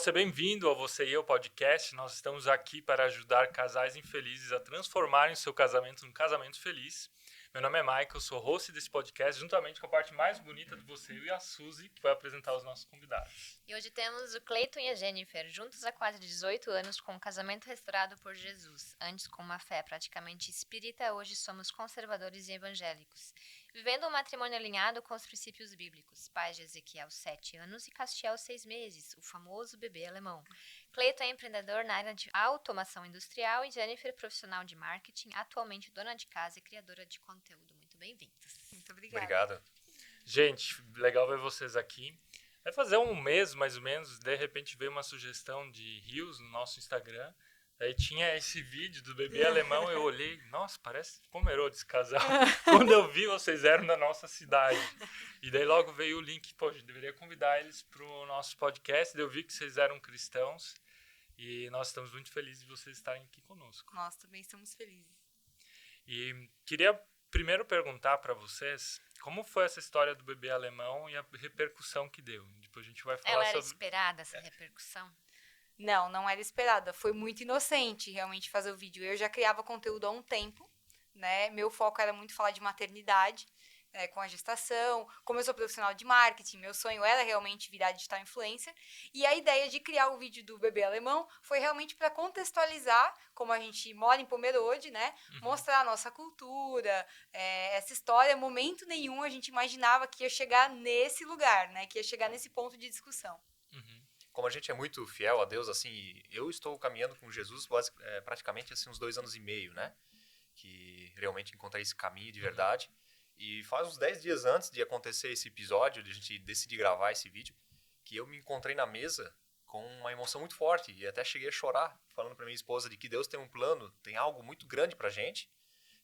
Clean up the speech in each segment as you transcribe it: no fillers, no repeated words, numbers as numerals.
você bem-vindo ao Você e Eu Podcast. Nós estamos aqui para ajudar casais infelizes a transformarem seu casamento num casamento feliz. Meu nome é Michael, sou host desse podcast, juntamente com a parte mais bonita de Você e a Suzy, que vai apresentar os nossos convidados. E hoje temos o Cleiton e a Jennifer, juntos há quase 18 anos, com um casamento restaurado por Jesus. Antes com uma fé praticamente espírita, hoje somos conservadores e evangélicos. Vivendo um matrimônio alinhado com os princípios bíblicos. Pais de Ezequiel, 7 anos, e Castiel, 6 meses, o famoso bebê alemão. Cleiton é empreendedor na área de automação industrial e Jennifer, profissional de marketing, atualmente dona de casa e criadora de conteúdo. Muito bem-vindos. Muito obrigada. Obrigado. Gente, legal ver vocês aqui. Vai fazer um mês, mais ou menos, de repente veio uma sugestão de Reels no nosso Instagram. Aí tinha esse vídeo do bebê alemão, eu olhei, nossa, parece Pomerode esse casal. Quando eu vi, vocês eram da nossa cidade. E daí logo veio o link, pô, a gente deveria convidar eles para o nosso podcast. Daí eu vi que vocês eram cristãos e nós estamos muito felizes de vocês estarem aqui conosco. Nós também estamos felizes. E queria primeiro perguntar para vocês como foi essa história do bebê alemão e a repercussão que deu. Depois a gente vai falar Ela era sobre... esperada, essa repercussão? Não era esperada. Foi muito inocente realmente fazer o vídeo. Eu já criava conteúdo há um tempo, né? Meu foco era muito falar de maternidade, com a gestação. Como eu sou profissional de marketing, meu sonho era realmente virar digital influencer. E a ideia de criar o vídeo do bebê alemão foi realmente para contextualizar, como a gente mora em Pomerode, né? Mostrar a nossa cultura, essa história. Momento nenhum a gente imaginava que ia chegar nesse lugar, né? Que ia chegar nesse ponto de discussão. Como a gente é muito fiel a Deus, assim, eu estou caminhando com Jesus praticamente assim, uns 2 anos e meio, né? Que realmente encontrei esse caminho de verdade. E faz uns 10 dias antes de acontecer esse episódio, de a gente decidir gravar esse vídeo, que eu me encontrei na mesa com uma emoção muito forte. E até cheguei a chorar, falando para minha esposa de que Deus tem um plano, tem algo muito grande pra gente.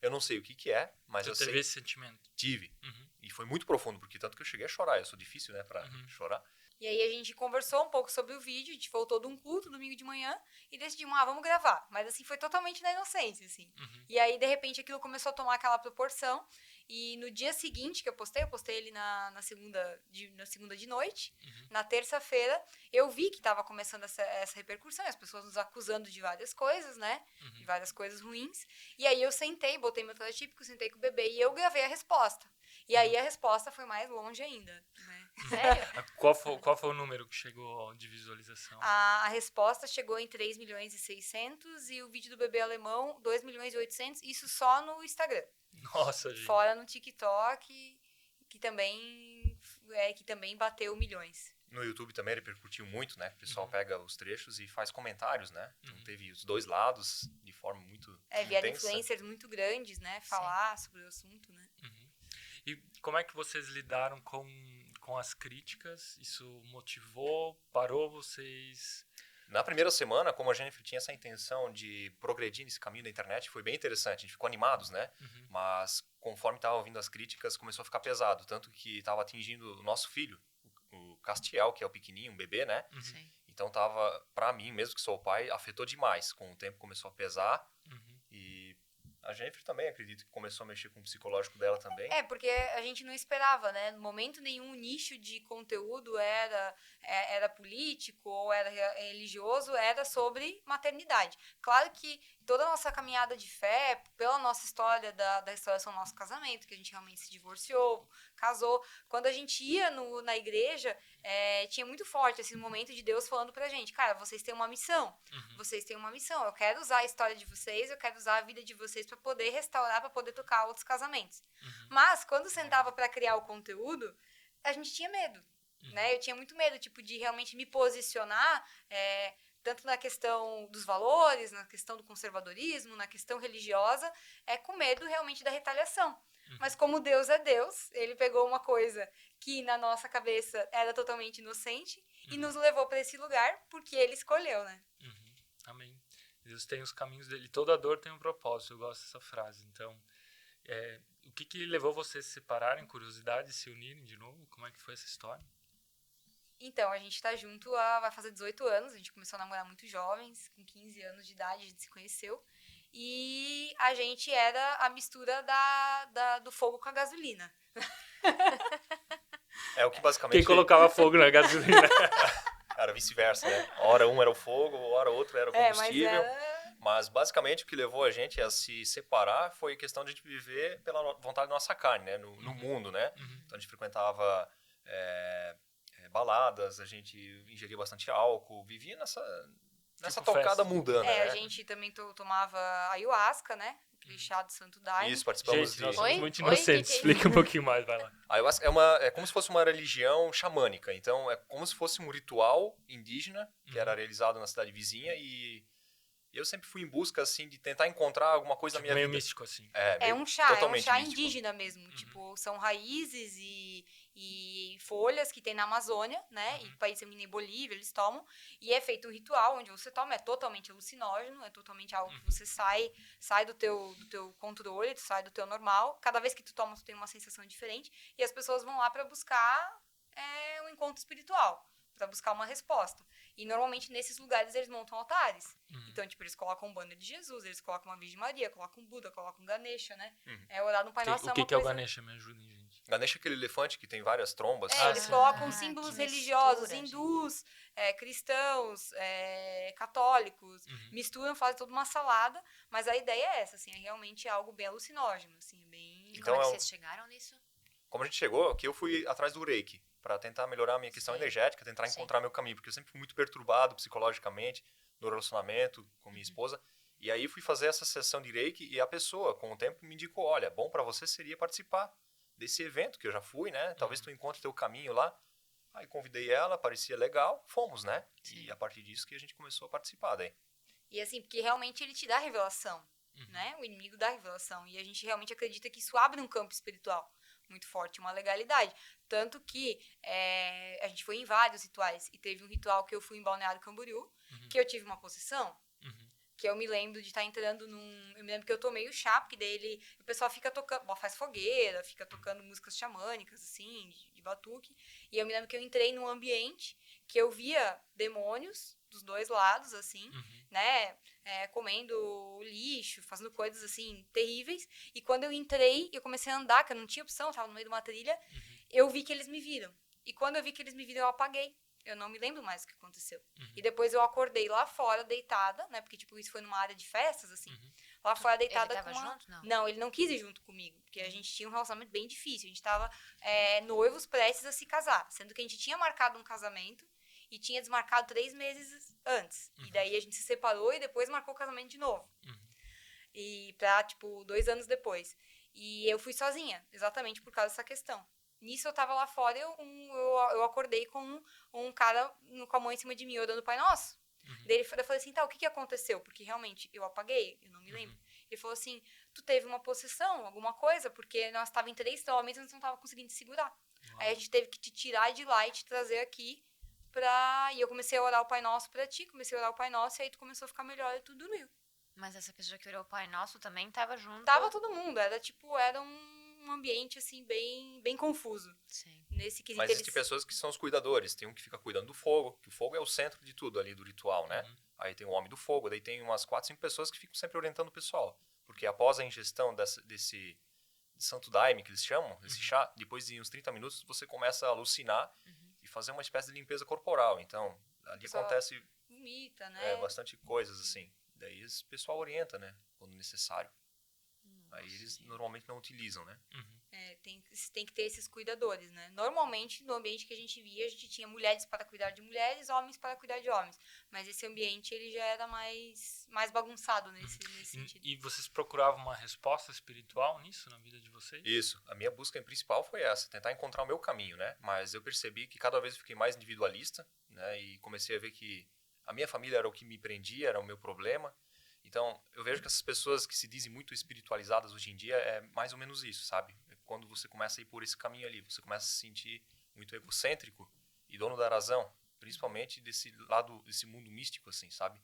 Eu não sei o que é, mas eu sei... Você teve esse sentimento? Tive. E foi muito profundo, porque tanto que eu cheguei a chorar. Eu sou difícil, né, pra chorar. E aí a gente conversou um pouco sobre o vídeo, a gente voltou de um culto domingo de manhã e decidimos, vamos gravar. Mas assim, foi totalmente na inocência, assim. E aí, de repente, aquilo começou a tomar aquela proporção. E no dia seguinte que eu postei ele na segunda de noite. Na terça-feira, eu vi que estava começando essa repercussão, as pessoas nos acusando de várias coisas, né? De várias coisas ruins. E aí eu sentei, botei meu teletípico, sentei com o bebê e eu gravei a resposta. E aí a resposta foi mais longe ainda, né? Sério? Qual foi o número que chegou de visualização? A resposta chegou em 3 milhões e 600 e o vídeo do bebê alemão 2 milhões e 800, isso só no Instagram. Nossa, gente. Fora no TikTok, que também bateu milhões. No YouTube também repercutiu muito, né? O pessoal pega os trechos e faz comentários, né? Então teve os dois lados de forma muito Vieram intensa. influencers muito grandes, né? Falar sobre o assunto, né? E como é que vocês lidaram com as críticas? Isso motivou? Parou vocês? Na primeira semana, como a Jennifer tinha essa intenção de progredir nesse caminho da internet, foi bem interessante. A gente ficou animados, né? Mas conforme estava ouvindo as críticas, começou a ficar pesado. Tanto que estava atingindo o nosso filho, o Castiel, que é o pequenininho, um bebê, né? Sim. Então tava, pra mim, mesmo que sou o pai, afetou demais. Com o tempo começou a pesar. E a Jennifer também, acredito que começou a mexer com o psicológico dela também. Porque a gente não esperava, né? No momento nenhum, o nicho de conteúdo era político ou era religioso, era sobre maternidade. Claro que toda a nossa caminhada de fé, pela nossa história da restauração do nosso casamento, que a gente realmente se divorciou, casou, quando a gente ia na igreja, tinha muito forte esse momento de Deus falando pra gente, cara, vocês têm uma missão, eu quero usar a história de vocês, eu quero usar a vida de vocês para poder restaurar, para poder tocar outros casamentos. Mas, quando sentava para criar o conteúdo, a gente tinha medo, né? Eu tinha muito medo, de realmente me posicionar, tanto na questão dos valores, na questão do conservadorismo, na questão religiosa, com medo realmente da retaliação. Mas como Deus é Deus, ele pegou uma coisa que na nossa cabeça era totalmente inocente e nos levou para esse lugar porque ele escolheu, né? Amém. Deus tem os caminhos dele. Toda dor tem um propósito. Eu gosto dessa frase. Então, o que levou vocês a se separarem? Curiosidade, se unirem de novo? Como é que foi essa história? Então, a gente tá junto vai fazer 18 anos. A gente começou a namorar muito jovens, com 15 anos de idade a gente se conheceu. E a gente era a mistura do fogo com a gasolina. É o que basicamente... Quem colocava fogo na gasolina? A era vice-versa, né? Hora um era o fogo, hora outro era o combustível. Mas basicamente o que levou a gente a se separar foi a questão de a gente viver pela vontade da nossa carne, né? No mundo, né? Então a gente frequentava baladas, a gente ingeria bastante álcool, vivia nessa tocada mundana, né? A gente também tomava ayahuasca, né? Aquele chá do Santo Daime. Isso, participamos Gente, nós de... somos muito inocentes. Explica um pouquinho mais, vai lá. A ayahuasca é como se fosse uma religião xamânica. Então, é como se fosse um ritual indígena que era realizado na cidade vizinha e eu sempre fui em busca, assim, de tentar encontrar alguma coisa na minha meio vida. místico, assim. É um chá totalmente místico. indígena mesmo. Tipo, são raízes e folhas que tem na Amazônia, né? E países como Guiné e Bolívia, eles tomam. E é feito um ritual onde você toma, é totalmente alucinógeno, é totalmente algo que você sai do teu controle, sai do teu normal. Cada vez que tu toma, tu tem uma sensação diferente. E as pessoas vão lá para buscar um encontro espiritual, para buscar uma resposta. E normalmente nesses lugares eles montam altares. Então, tipo, eles colocam um banner de Jesus, eles colocam uma Virgem Maria, colocam um Buda, colocam um Ganesha, né? Orar no Pai Nosso O que é o Ganesha? Me ajudem, gente. Ganesha é aquele elefante que tem várias trombas. Eles colocam símbolos religiosos, hindus, cristãos, católicos, misturam, fazem toda uma salada, mas a ideia é essa, assim, é realmente algo bem alucinógeno, assim, bem... E como é que vocês chegaram nisso? Como a gente chegou, que eu fui atrás do Reiki, para tentar melhorar a minha questão energética, tentar encontrar meu caminho, porque eu sempre fui muito perturbado psicologicamente no relacionamento com minha esposa. E aí fui fazer essa sessão de Reiki e a pessoa, com o tempo, me indicou, olha, bom para você seria participar desse evento que eu já fui, né? Talvez tu encontre teu caminho lá. Aí convidei ela, parecia legal, fomos, né? Sim. E a partir disso que a gente começou a participar daí. E assim, porque realmente ele te dá revelação, né? O inimigo dá revelação. E a gente realmente acredita que isso abre um campo espiritual muito forte, uma legalidade. Tanto que a gente foi em vários rituais. E teve um ritual que eu fui em Balneário Camboriú, que eu tive uma possessão. Que eu me lembro de estar entrando eu me lembro que eu tomei o chá, porque daí o pessoal fica tocando, faz fogueira, fica tocando músicas xamânicas, assim, de batuque. E eu me lembro que eu entrei num ambiente que eu via demônios dos dois lados, assim, né? Comendo lixo, fazendo coisas, assim, terríveis. E quando eu entrei, eu comecei a andar, que eu não tinha opção, eu tava no meio de uma trilha, eu vi que eles me viram. E quando eu vi que eles me viram, eu apaguei. Eu não me lembro mais o que aconteceu. E depois eu acordei lá fora, deitada, né? Porque, tipo, isso foi numa área de festas, assim. Lá fora, deitada ele tava com uma... junto, não? Não, ele não quis ir junto comigo. Porque a gente tinha um relacionamento bem difícil. A gente tava noivos, prestes a se casar. Sendo que a gente tinha marcado um casamento e tinha desmarcado 3 meses antes. E daí a gente se separou e depois marcou o casamento de novo. E pra, tipo, 2 anos depois. E eu fui sozinha, exatamente por causa dessa questão. Nisso eu tava lá fora e eu acordei com um cara com a mão em cima de mim, orando o Pai Nosso. Daí eu falei assim, tá, o que aconteceu? Porque realmente eu apaguei, eu não me lembro. Ele falou assim, tu teve uma possessão, alguma coisa? Porque nós tava em 3 quilômetros e nós não tava conseguindo te segurar. Aí a gente teve que te tirar de lá e te trazer aqui E eu comecei a orar o Pai Nosso pra ti, comecei a orar o Pai Nosso e aí tu começou a ficar melhor e tu dormiu. Mas essa pessoa que orou o Pai Nosso também tava junto? Tava todo mundo, era um ambiente, assim, bem confuso. Sim. Nesse quesito, mas existem pessoas que são os cuidadores. Tem um que fica cuidando do fogo, que o fogo é o centro de tudo ali do ritual, né? Aí tem o homem do fogo, daí tem umas 4, 5 pessoas que ficam sempre orientando o pessoal. Porque após a ingestão desse Santo Daime, que eles chamam, esse chá, depois de uns 30 minutos você começa a alucinar e fazer uma espécie de limpeza corporal. Então, ali acontece vomita, né? Bastante coisas, assim. Daí o pessoal orienta, né? Quando necessário. Aí eles normalmente não utilizam, né? Tem que ter esses cuidadores, né? Normalmente, no ambiente que a gente via, a gente tinha mulheres para cuidar de mulheres, homens para cuidar de homens. Mas esse ambiente, ele já era mais bagunçado nesse sentido. E vocês procuravam uma resposta espiritual nisso, na vida de vocês? Isso. A minha busca principal foi essa, tentar encontrar o meu caminho, né? Mas eu percebi que cada vez eu fiquei mais individualista, né? E comecei a ver que a minha família era o que me prendia, era o meu problema. Então, eu vejo que essas pessoas que se dizem muito espiritualizadas hoje em dia é mais ou menos isso, sabe? É quando você começa a ir por esse caminho ali, você começa a se sentir muito egocêntrico e dono da razão, principalmente desse lado, desse mundo místico, assim, sabe?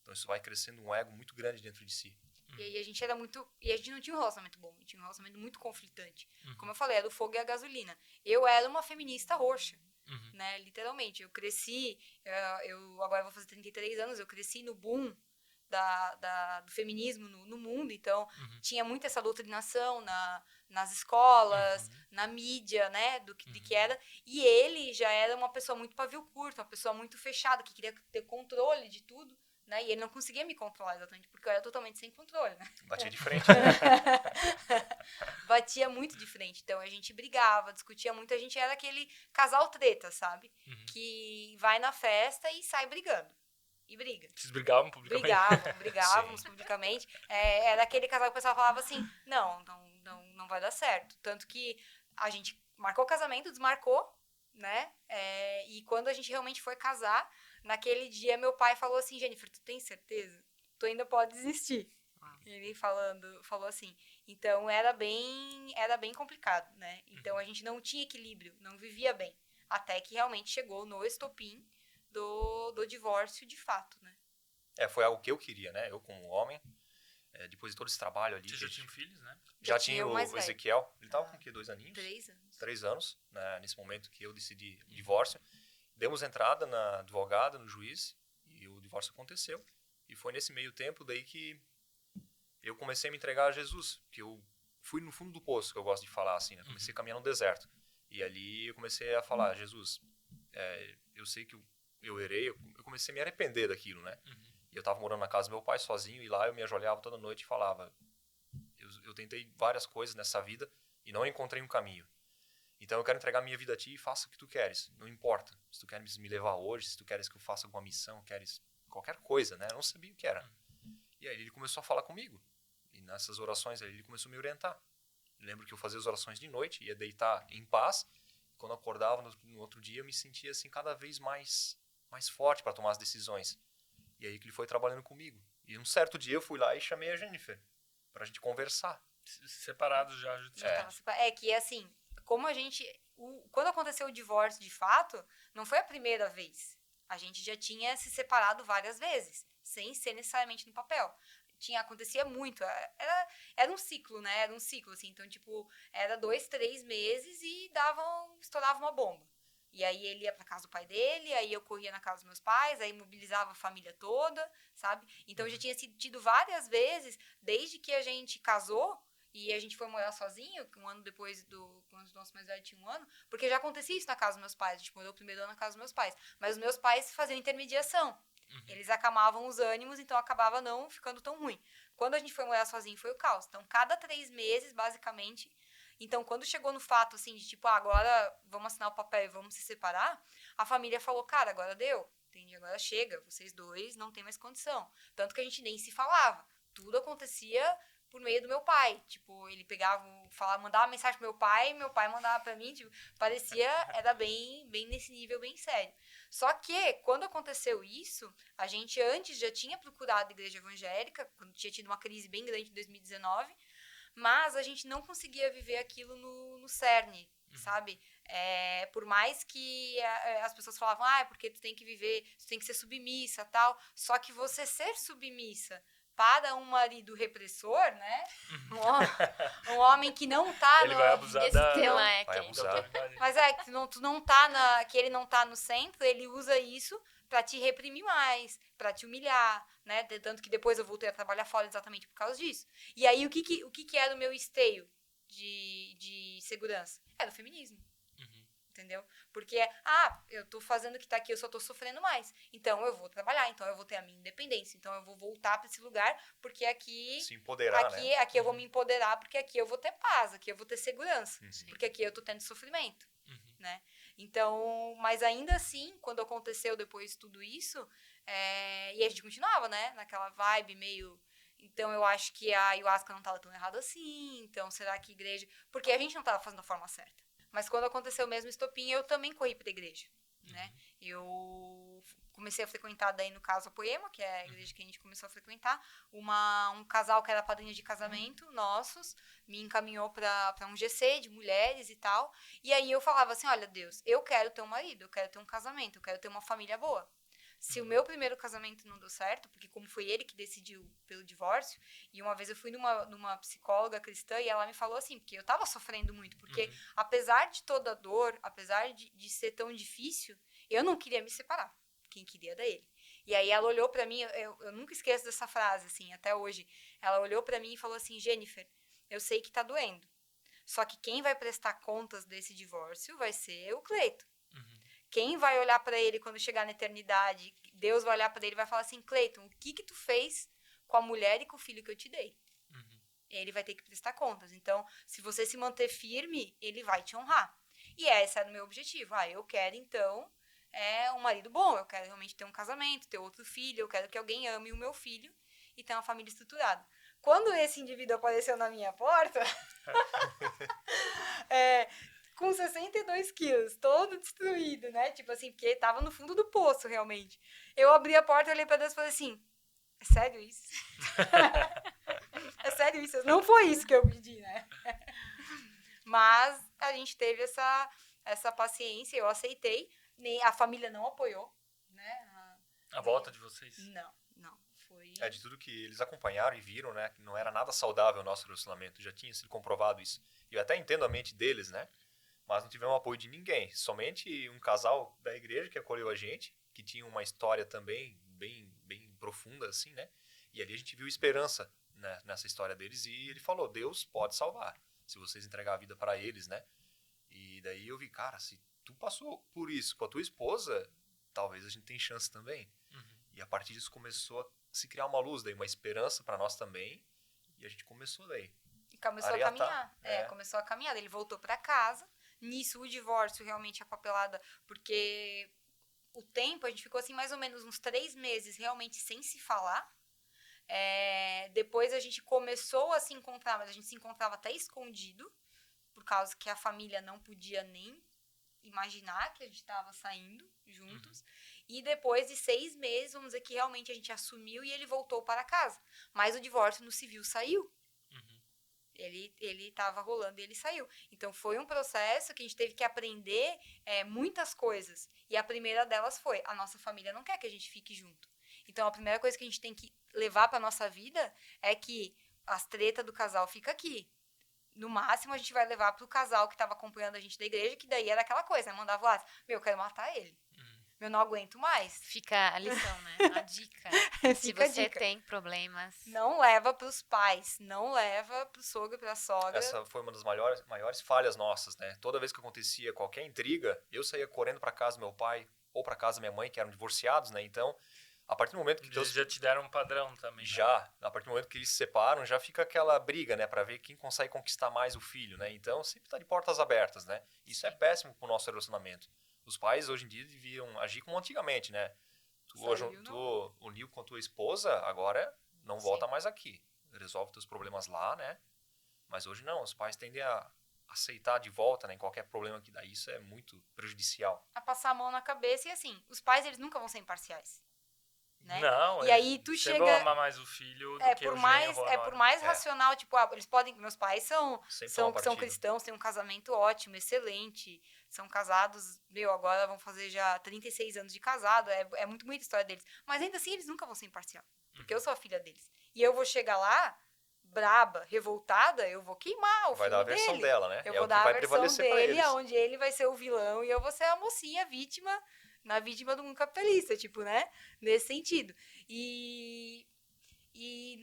Então, isso vai crescendo um ego muito grande dentro de si. E aí a gente era muito... E a gente não tinha um relacionamento bom, a gente tinha um relacionamento muito conflitante. Como eu falei, era o fogo e a gasolina. Eu era uma feminista roxa, né? Literalmente. Eu cresci... Eu agora vou fazer 33 anos, eu cresci no boom do feminismo no mundo, então tinha muito essa doutrinação nas escolas, na mídia, né, de que era. E ele já era uma pessoa muito pavio curto, uma pessoa muito fechada, que queria ter controle de tudo, né? E ele não conseguia me controlar exatamente, porque eu era totalmente sem controle, né? Batia de frente, né? Batia muito de frente. Então, a gente brigava, discutia muito. A gente era aquele casal treta, sabe? Que vai na festa e sai brigando. E briga. Vocês brigavam publicamente? Brigávamos publicamente. Era aquele casal que o pessoal falava assim, não vai dar certo. Tanto que a gente marcou o casamento, desmarcou, né? E quando a gente realmente foi casar, naquele dia meu pai falou assim, Jennifer, tu tem certeza? Tu ainda pode desistir. Ele falou assim. Então, era bem complicado, né? Então, a gente não tinha equilíbrio, não vivia bem. Até que realmente chegou no estopim do divórcio de fato, né? Foi algo que eu queria, né? Eu como homem, depois de todo esse trabalho ali... Vocês já tinham filhos, né? Já tinha o mais velho. Ezequiel. Ele tava com o quê? 2 aninhos? 3 anos. 3 anos, né? Nesse momento que eu decidi o divórcio. Demos entrada na advogada, no juiz, e o divórcio aconteceu. E foi nesse meio tempo daí que eu comecei a me entregar a Jesus, que eu fui no fundo do poço, que eu gosto de falar assim, né? Comecei a caminhar no deserto. E ali eu comecei a falar, Jesus, eu sei que eu errei, eu comecei a me arrepender daquilo, né? E eu tava morando na casa do meu pai sozinho, e lá eu me ajoelhava toda noite e falava, eu tentei várias coisas nessa vida e não encontrei um caminho. Então eu quero entregar minha vida a ti e faça o que tu queres, não importa. Se tu queres me levar hoje, se tu queres que eu faça alguma missão, queres qualquer coisa, né? Eu não sabia o que era. E aí ele começou a falar comigo. E nessas orações ele começou a me orientar. Eu lembro que eu fazia as orações de noite, ia deitar em paz. Quando eu acordava no outro dia, eu me sentia assim cada vez mais forte para tomar as decisões. E aí que ele foi trabalhando comigo. E um certo dia eu fui lá e chamei a Jennifer pra gente conversar. Separados já. Que assim, como a gente... quando aconteceu o divórcio de fato, não foi a primeira vez. A gente já tinha se separado várias vezes, sem ser necessariamente no papel. Acontecia muito. Era um ciclo, né? Era um ciclo, assim. Então, tipo, era 2, 3 meses e estourava uma bomba. E aí ele ia pra casa do pai dele, aí eu corria na casa dos meus pais, aí mobilizava a família toda, sabe? Então, eu já tinha tido várias vezes, desde que a gente casou, e a gente foi morar sozinho, um ano depois quando o nosso mais velho tinha 1 ano, porque já acontecia isso na casa dos meus pais. A gente morou o primeiro ano na casa dos meus pais. Mas os meus pais faziam intermediação. Eles acalmavam os ânimos, então acabava não ficando tão ruim. Quando a gente foi morar sozinho, foi o caos. Então, cada 3 meses, basicamente... Então, quando chegou no fato, assim, de tipo, agora vamos assinar o papel e vamos se separar, a família falou, cara, agora deu, entende? Agora chega, vocês dois não tem mais condição. Tanto que a gente nem se falava. Tudo acontecia por meio do meu pai. Tipo, ele mandava mensagem pro meu pai mandava pra mim, tipo, era bem nesse nível, bem sério. Só que, quando aconteceu isso, a gente antes já tinha procurado a igreja evangélica, quando tinha tido uma crise bem grande em 2019, mas a gente não conseguia viver aquilo no cerne, sabe? Por mais que as pessoas falavam, porque tu tem que viver, tu tem que ser submissa, tal. Só que você ser submissa para um marido repressor, né? Um homem que não tá ele vai abusar vai abusar. Mas que ele não tá no centro, ele usa isso para te reprimir mais, para te humilhar, né? Tanto que depois eu voltei a trabalhar fora exatamente por causa disso. E aí, o que era o meu esteio de segurança? Era o feminismo. Entendeu? Porque eu tô fazendo o que tá aqui, eu só tô sofrendo mais. Então, eu vou trabalhar, então eu vou ter a minha independência. Então, eu vou voltar para esse lugar, porque aqui... Se empoderar, né? Aqui eu vou me empoderar, porque aqui eu vou ter paz, aqui eu vou ter segurança. Porque aqui eu tô tendo sofrimento, né? Então, mas ainda assim, quando aconteceu depois de tudo isso, e a gente continuava, né? Naquela vibe meio... Então, eu acho que a ayahuasca não tava tão errada assim. Então, será que a igreja... Porque a gente não tava fazendo da forma certa. Mas quando aconteceu mesmo o estopim, eu também corri pra igreja, né? Eu comecei a frequentar daí, no caso, a Poema, que é a igreja que a gente começou a frequentar. Um casal que era padrinha de casamento, nossos, me encaminhou pra um GC de mulheres e tal. E aí eu falava assim, olha, Deus, eu quero ter um marido, eu quero ter um casamento, eu quero ter uma família boa. Se o meu primeiro casamento não deu certo, porque como foi ele que decidiu pelo divórcio, e uma vez eu fui numa psicóloga cristã e ela me falou assim, porque eu tava sofrendo muito, porque apesar de toda a dor, apesar de ser tão difícil, eu não queria me separar. Quem queria era ele. E aí ela olhou pra mim, eu nunca esqueço dessa frase, assim, até hoje. Ela olhou pra mim e falou assim, Jennifer, eu sei que tá doendo. Só que quem vai prestar contas desse divórcio vai ser o Cleiton. Uhum. Quem vai olhar para ele quando chegar na eternidade, Deus vai olhar para ele e vai falar assim, Cleiton, o que tu fez com a mulher e com o filho que eu te dei? Uhum. Ele vai ter que prestar contas. Então, se você se manter firme, ele vai te honrar. E esse era o meu objetivo. Eu quero, então, um marido bom. Eu quero realmente ter um casamento, ter outro filho. Eu quero que alguém ame o meu filho e ter uma família estruturada. Quando esse indivíduo apareceu na minha porta, com 62 quilos, todo destruído, né? Tipo assim, porque tava no fundo do poço, realmente. Eu abri a porta, olhei pra Deus e falei assim, é sério isso? É sério isso? Não foi isso que eu pedi, né? Mas a gente teve essa paciência, eu aceitei. A família não apoiou, né? A volta de vocês? Não. Foi... De tudo que eles acompanharam e viram, né? Que não era nada saudável o nosso relacionamento. Já tinha sido comprovado isso. E eu até entendo a mente deles, né? Mas não tivemos apoio de ninguém. Somente um casal da igreja que acolheu a gente, que tinha uma história também bem profunda, assim, né? E ali a gente viu esperança, né, nessa história deles. E ele falou, Deus pode salvar, se vocês entregar a vida para eles, né? E daí eu vi, cara, se tu passou por isso com a tua esposa, talvez a gente tenha chance também. Uhum. E a partir disso começou a se criar uma luz, daí uma esperança para nós também. E a gente começou daí. E começou a caminhar. Começou a caminhar. Ele voltou para casa. Nisso, o divórcio, realmente, a papelada, porque o tempo, a gente ficou assim mais ou menos uns 3 meses realmente sem se falar. Depois a gente começou a se encontrar, mas a gente se encontrava até escondido, por causa que a família não podia nem imaginar que a gente estava saindo juntos. E depois de 6 meses, vamos dizer que realmente a gente assumiu e ele voltou para casa. Mas o divórcio no civil saiu. Ele estava rolando e ele saiu. Então, foi um processo que a gente teve que aprender muitas coisas. E a primeira delas foi, a nossa família não quer que a gente fique junto. Então, a primeira coisa que a gente tem que levar para a nossa vida é que as tretas do casal ficam aqui. No máximo, a gente vai levar para o casal que estava acompanhando a gente da igreja, que daí era aquela coisa, né? Mandava lá, eu quero matar ele. Eu não aguento mais. Fica a lição, né? A dica. Se você tem problemas... Não leva pros pais, não leva pro sogro, pra sogra. Essa foi uma das maiores falhas nossas, né? Toda vez que acontecia qualquer intriga, eu saía correndo para casa do meu pai ou para casa da minha mãe, que eram divorciados, né? Então, a partir do momento que... Eles já te deram um padrão também. Já. Né? A partir do momento que eles se separam, já fica aquela briga, né? Para ver quem consegue conquistar mais o filho, né? Então, sempre tá de portas abertas, né? Isso é péssimo pro nosso relacionamento. Os pais, hoje em dia, deviam agir como antigamente, né? Tu uniu com a tua esposa, agora não volta mais aqui. Resolve teus problemas lá, né? Mas hoje não, os pais tendem a aceitar de volta, né? Qualquer problema que dá, isso é muito prejudicial. A passar a mão na cabeça e assim, os pais, eles nunca vão ser imparciais. Né? Não, e aí tu chega... Você ama mais o filho do que o genro. Por mais racional, tipo, eles podem... Meus pais são cristãos, têm um casamento ótimo, excelente. São casados, agora vão fazer já 36 anos de casado. É muito bonita a história deles. Mas ainda assim, eles nunca vão ser imparciais. Porque eu sou a filha deles. E eu vou chegar lá, braba, revoltada, eu vou queimar o filho dele. Vai dar a versão dela, né? Eu vou dar a versão dele, onde ele vai ser o vilão e eu vou ser a mocinha vítima do mundo capitalista, tipo, né? Nesse sentido. E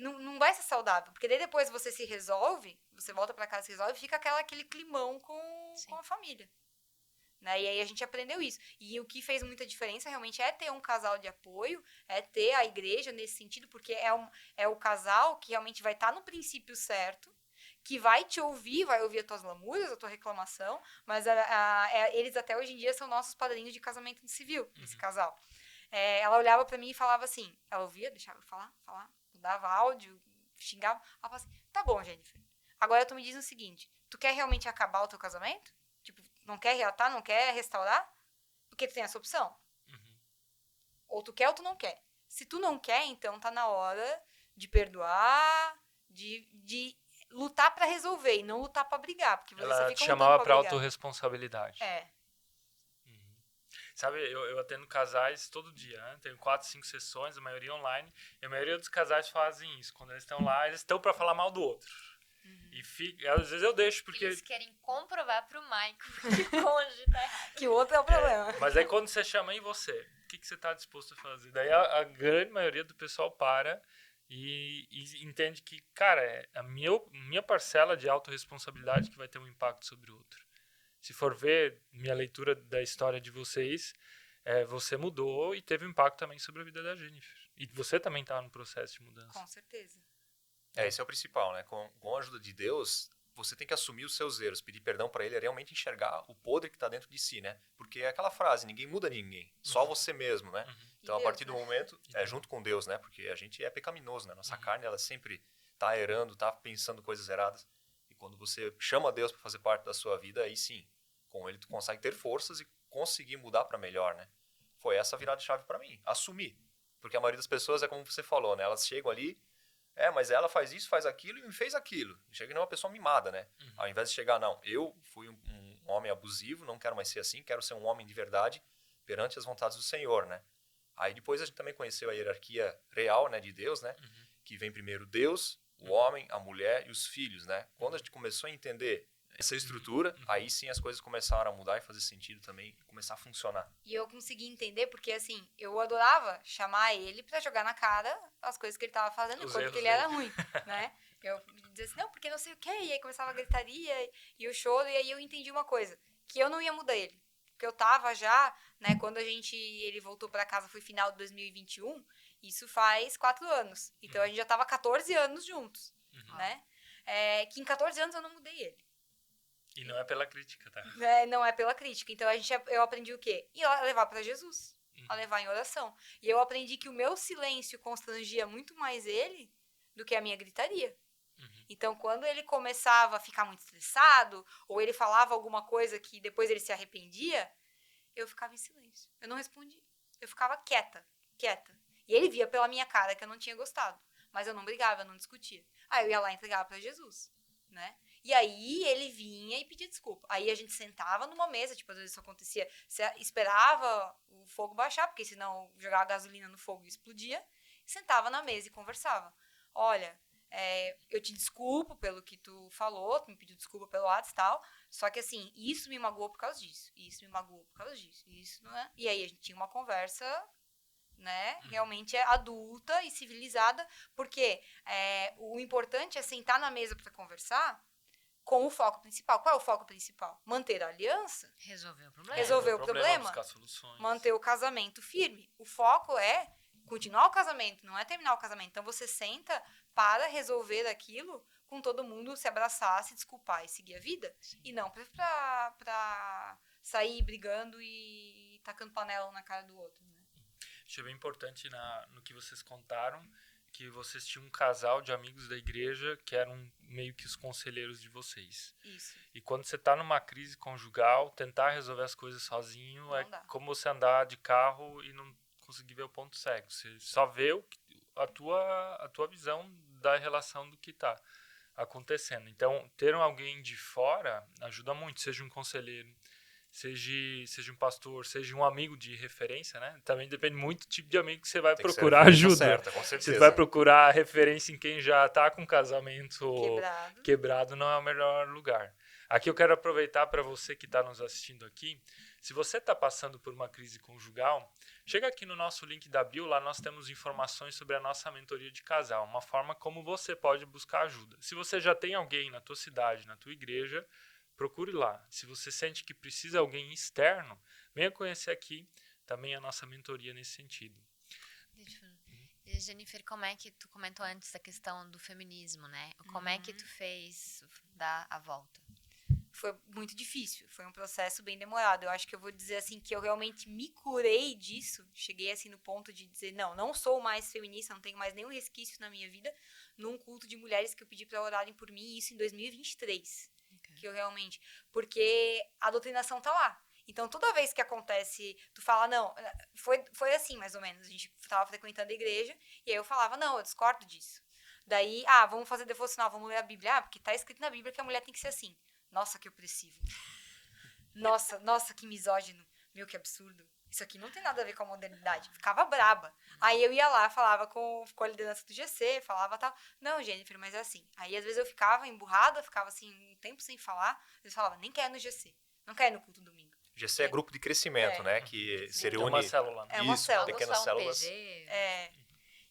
não vai ser saudável, porque daí depois você se resolve, você volta pra casa, se resolve, e fica aquele climão com a família. Né? E aí a gente aprendeu isso. E o que fez muita diferença realmente é ter um casal de apoio, é ter a igreja nesse sentido, porque é o casal que realmente vai estar no princípio certo, que vai te ouvir, vai ouvir as tuas lamúrias, a tua reclamação, mas eles até hoje em dia são nossos padrinhos de casamento civil, esse casal. Ela olhava pra mim e falava assim, ela ouvia, deixava eu falar, dava áudio, xingava, ela falava assim, tá bom, Jennifer, agora tu me diz o seguinte, tu quer realmente acabar o teu casamento? Tipo, não quer reatar, não quer restaurar? Porque tu tem essa opção. Ou tu quer ou tu não quer. Se tu não quer, então tá na hora de perdoar, de lutar pra resolver e não lutar pra brigar. Porque você Ela fica te chamava pra brigar. autorresponsabilidade. Sabe, eu atendo casais todo dia, né? Tenho 4, 5 sessões, a maioria online. E a maioria dos casais fazem isso. Quando eles estão lá, eles estão pra falar mal do outro. E às vezes eu deixo, porque... Eles querem comprovar pro Maico que o cônjuge tá errado. Que o outro é o problema. Mas aí quando você chama em você, o que você tá disposto a fazer? Daí a grande maioria do pessoal para e entende que, cara, é a minha parcela de autorresponsabilidade que vai ter um impacto sobre o outro. Se for ver minha leitura da história de vocês, você mudou e teve um impacto também sobre a vida da Jennifer. E você também está no processo de mudança. Com certeza. Esse é o principal, né? Com a ajuda de Deus, você tem que assumir os seus erros, pedir perdão para ele, é realmente enxergar o podre que está dentro de si, né? Porque é aquela frase, ninguém muda ninguém, só você mesmo, né? Então, a partir do momento, junto com Deus, né? Porque a gente é pecaminoso, né? Nossa carne, ela sempre tá errando, tá pensando coisas erradas. E quando você chama Deus para fazer parte da sua vida, aí sim, com ele tu consegue ter forças e conseguir mudar para melhor, né? Foi essa a virada de chave para mim, assumir. Porque a maioria das pessoas é como você falou, né? Elas chegam ali, mas ela faz isso, faz aquilo e me fez aquilo. Chega em uma pessoa mimada, né? Ao invés de chegar, não, eu fui um homem abusivo, não quero mais ser assim, quero ser um homem de verdade perante as vontades do Senhor, né? Aí depois a gente também conheceu a hierarquia real, né, de Deus, né? Que vem primeiro Deus, o homem, a mulher e os filhos, né? Quando a gente começou a entender essa estrutura, aí sim as coisas começaram a mudar e fazer sentido também, e começar a funcionar. E eu consegui entender porque, assim, eu adorava chamar ele pra jogar na cara as coisas que ele tava fazendo, enquanto que ele era ruim, né? Eu dizia assim, não, porque não sei o quê, e aí começava a gritaria e o choro, e aí eu entendi uma coisa, que eu não ia mudar ele. Porque eu tava já, né, quando ele voltou pra casa, foi final de 2021, isso faz 4 anos. Então a gente já tava 14 anos juntos, né? Que em 14 anos eu não mudei ele. E não é pela crítica, tá? Não é pela crítica. Então eu aprendi o quê? Ir lá levar pra Jesus. A levar em oração. E eu aprendi que o meu silêncio constrangia muito mais ele do que a minha gritaria. Então, quando ele começava a ficar muito estressado, ou ele falava alguma coisa que depois ele se arrependia, eu ficava em silêncio. Eu não respondia. Eu ficava quieta. E ele via pela minha cara que eu não tinha gostado. Mas eu não brigava, eu não discutia. Aí eu ia lá e entregava pra Jesus, né? E aí ele vinha e pedia desculpa. Aí a gente sentava numa mesa, tipo, às vezes isso acontecia, você esperava o fogo baixar, porque senão jogava gasolina no fogo e explodia, sentava na mesa e conversava. Olha, eu te desculpo pelo que tu falou, tu me pediu desculpa pelo ato e tal, só que assim, isso me magoou por causa disso, isso me magoou por causa disso, isso não é... E aí a gente tinha uma conversa, né, realmente adulta e civilizada, porque o importante é sentar na mesa para conversar com o foco principal. Qual é o foco principal? Manter a aliança. Resolver o problema. Resolver o problema. Buscar soluções. Manter o casamento firme. O foco é continuar o casamento, não é terminar o casamento. Então você senta para resolver aquilo com todo mundo se abraçar, se desculpar e seguir a vida. Sim. E não pra sair brigando e tacando panela um na cara do outro. Né? Achei bem importante no que vocês contaram, que vocês tinham um casal de amigos da igreja que eram meio que os conselheiros de vocês. Isso. E quando você está numa crise conjugal, tentar resolver as coisas sozinho não dá. Como você andar de carro e não conseguir ver o ponto cego. Você só vê a tua visão da relação do que está acontecendo. Então, ter alguém de fora ajuda muito, seja um conselheiro, seja um pastor, seja um amigo de referência, né? Também depende muito do tipo de amigo que você vai procurar ajuda. Certa, com certeza. Você vai procurar referência em quem já está com casamento quebrado, não é o melhor lugar. Aqui eu quero aproveitar para você que está nos assistindo aqui. Se você está passando por uma crise conjugal, chega aqui no nosso link da bio, lá nós temos informações sobre a nossa mentoria de casal, uma forma como você pode buscar ajuda. Se você já tem alguém na tua cidade, na tua igreja, procure lá. Se você sente que precisa de alguém externo, venha conhecer aqui também a nossa mentoria nesse sentido. Jennifer, como é que tu comentou antes a questão do feminismo, né? Como é que tu fez dar a volta? Foi muito difícil, foi um processo bem demorado. Eu acho que eu vou dizer assim que eu realmente me curei disso. Cheguei assim no ponto de dizer, não sou mais feminista, não tenho mais nenhum resquício na minha vida, num culto de mulheres que eu pedi para orarem por mim, isso em 2023. Que eu realmente... Porque a doutrinação tá lá. Então, toda vez que acontece, tu fala, não... Foi assim, mais ou menos. A gente tava frequentando a igreja, e aí eu falava, não, eu discordo disso. Daí, vamos fazer devocional, vamos ler a Bíblia. Porque tá escrito na Bíblia que a mulher tem que ser assim. Nossa, que opressivo. Nossa, que misógino. Meu, que absurdo. Isso aqui não tem nada a ver com a modernidade. Ficava braba. Aí eu ia lá, falava com a liderança do GC, falava tal. Não, Jennifer, mas é assim. Aí às vezes eu ficava emburrada, ficava assim um tempo sem falar. Eles falavam, nem quero no GC. Não quero no culto domingo. GC é grupo de crescimento, né? Que se reúne... É uma célula. É uma célula. Pequenas células.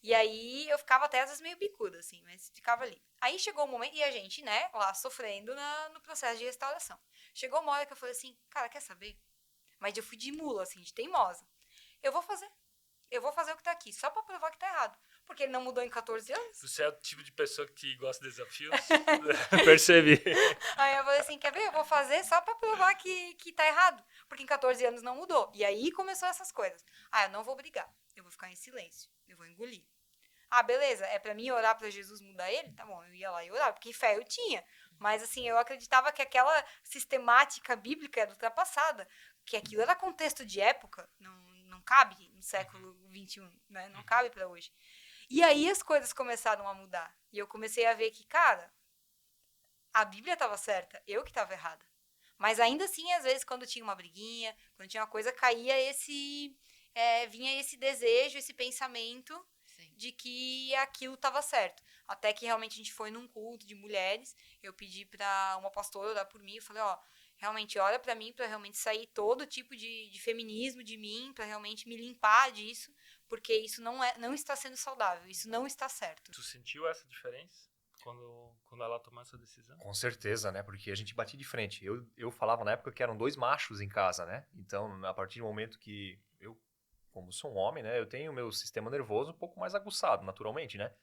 E aí eu ficava até às vezes meio bicuda, assim, mas ficava ali. Aí chegou o momento, e a gente, né, lá sofrendo no processo de restauração. Chegou uma hora que eu falei assim, cara, quer saber? Mas eu fui de mula, assim, de teimosa. Eu vou fazer o que tá aqui, só pra provar que tá errado. Porque ele não mudou em 14 anos. Você é o tipo de pessoa que gosta de desafios? Percebi. Aí eu falei assim, quer ver? Eu vou fazer só pra provar que tá errado. Porque em 14 anos não mudou. E aí começou essas coisas. Eu não vou brigar. Eu vou ficar em silêncio. Eu vou engolir. Beleza. É pra mim orar pra Jesus mudar ele? Tá bom, eu ia lá e orar. Porque fé eu tinha. Mas assim, eu acreditava que aquela sistemática bíblica era ultrapassada. Que aquilo era contexto de época. Não cabe no século XXI, né? Não cabe pra hoje. E aí as coisas começaram a mudar. E eu comecei a ver que, cara, a Bíblia estava certa, eu que estava errada. Mas ainda assim, às vezes, quando tinha uma briguinha, quando tinha uma coisa, vinha esse desejo, esse pensamento de que aquilo estava certo. Até que realmente a gente foi num culto de mulheres, eu pedi para uma pastora orar por mim, eu falei, realmente ora para mim, para realmente sair todo tipo de feminismo de mim, para realmente me limpar disso, porque isso não está sendo saudável, isso não está certo. Tu sentiu essa diferença quando ela tomou essa decisão? Com certeza, né? Porque a gente batia de frente. Eu falava na época que eram 2 machos em casa, né? Então, a partir do momento que eu, como sou um homem, né? Eu tenho o meu sistema nervoso um pouco mais aguçado, naturalmente, né?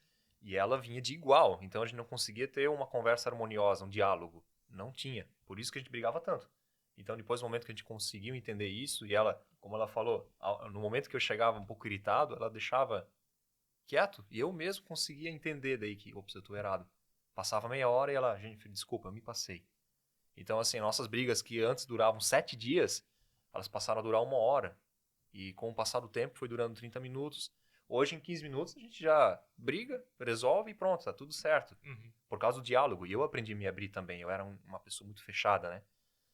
E ela vinha de igual. Então, a gente não conseguia ter uma conversa harmoniosa, um diálogo. Não tinha. Por isso que a gente brigava tanto. Então, depois do momento que a gente conseguiu entender isso, e ela, como ela falou, no momento que eu chegava um pouco irritado, ela deixava quieto, e eu mesmo conseguia entender daí que, ops, eu tô errado. Passava meia hora e ela, gente, desculpa, eu me passei. Então, assim, nossas brigas que antes duravam 7 dias, elas passaram a durar 1 hora. E com o passar do tempo foi durando 30 minutos. Hoje, em 15 minutos, a gente já briga, resolve e pronto, tá tudo certo. Uhum. Por causa do diálogo. E eu aprendi a me abrir também. Eu era uma pessoa muito fechada, né?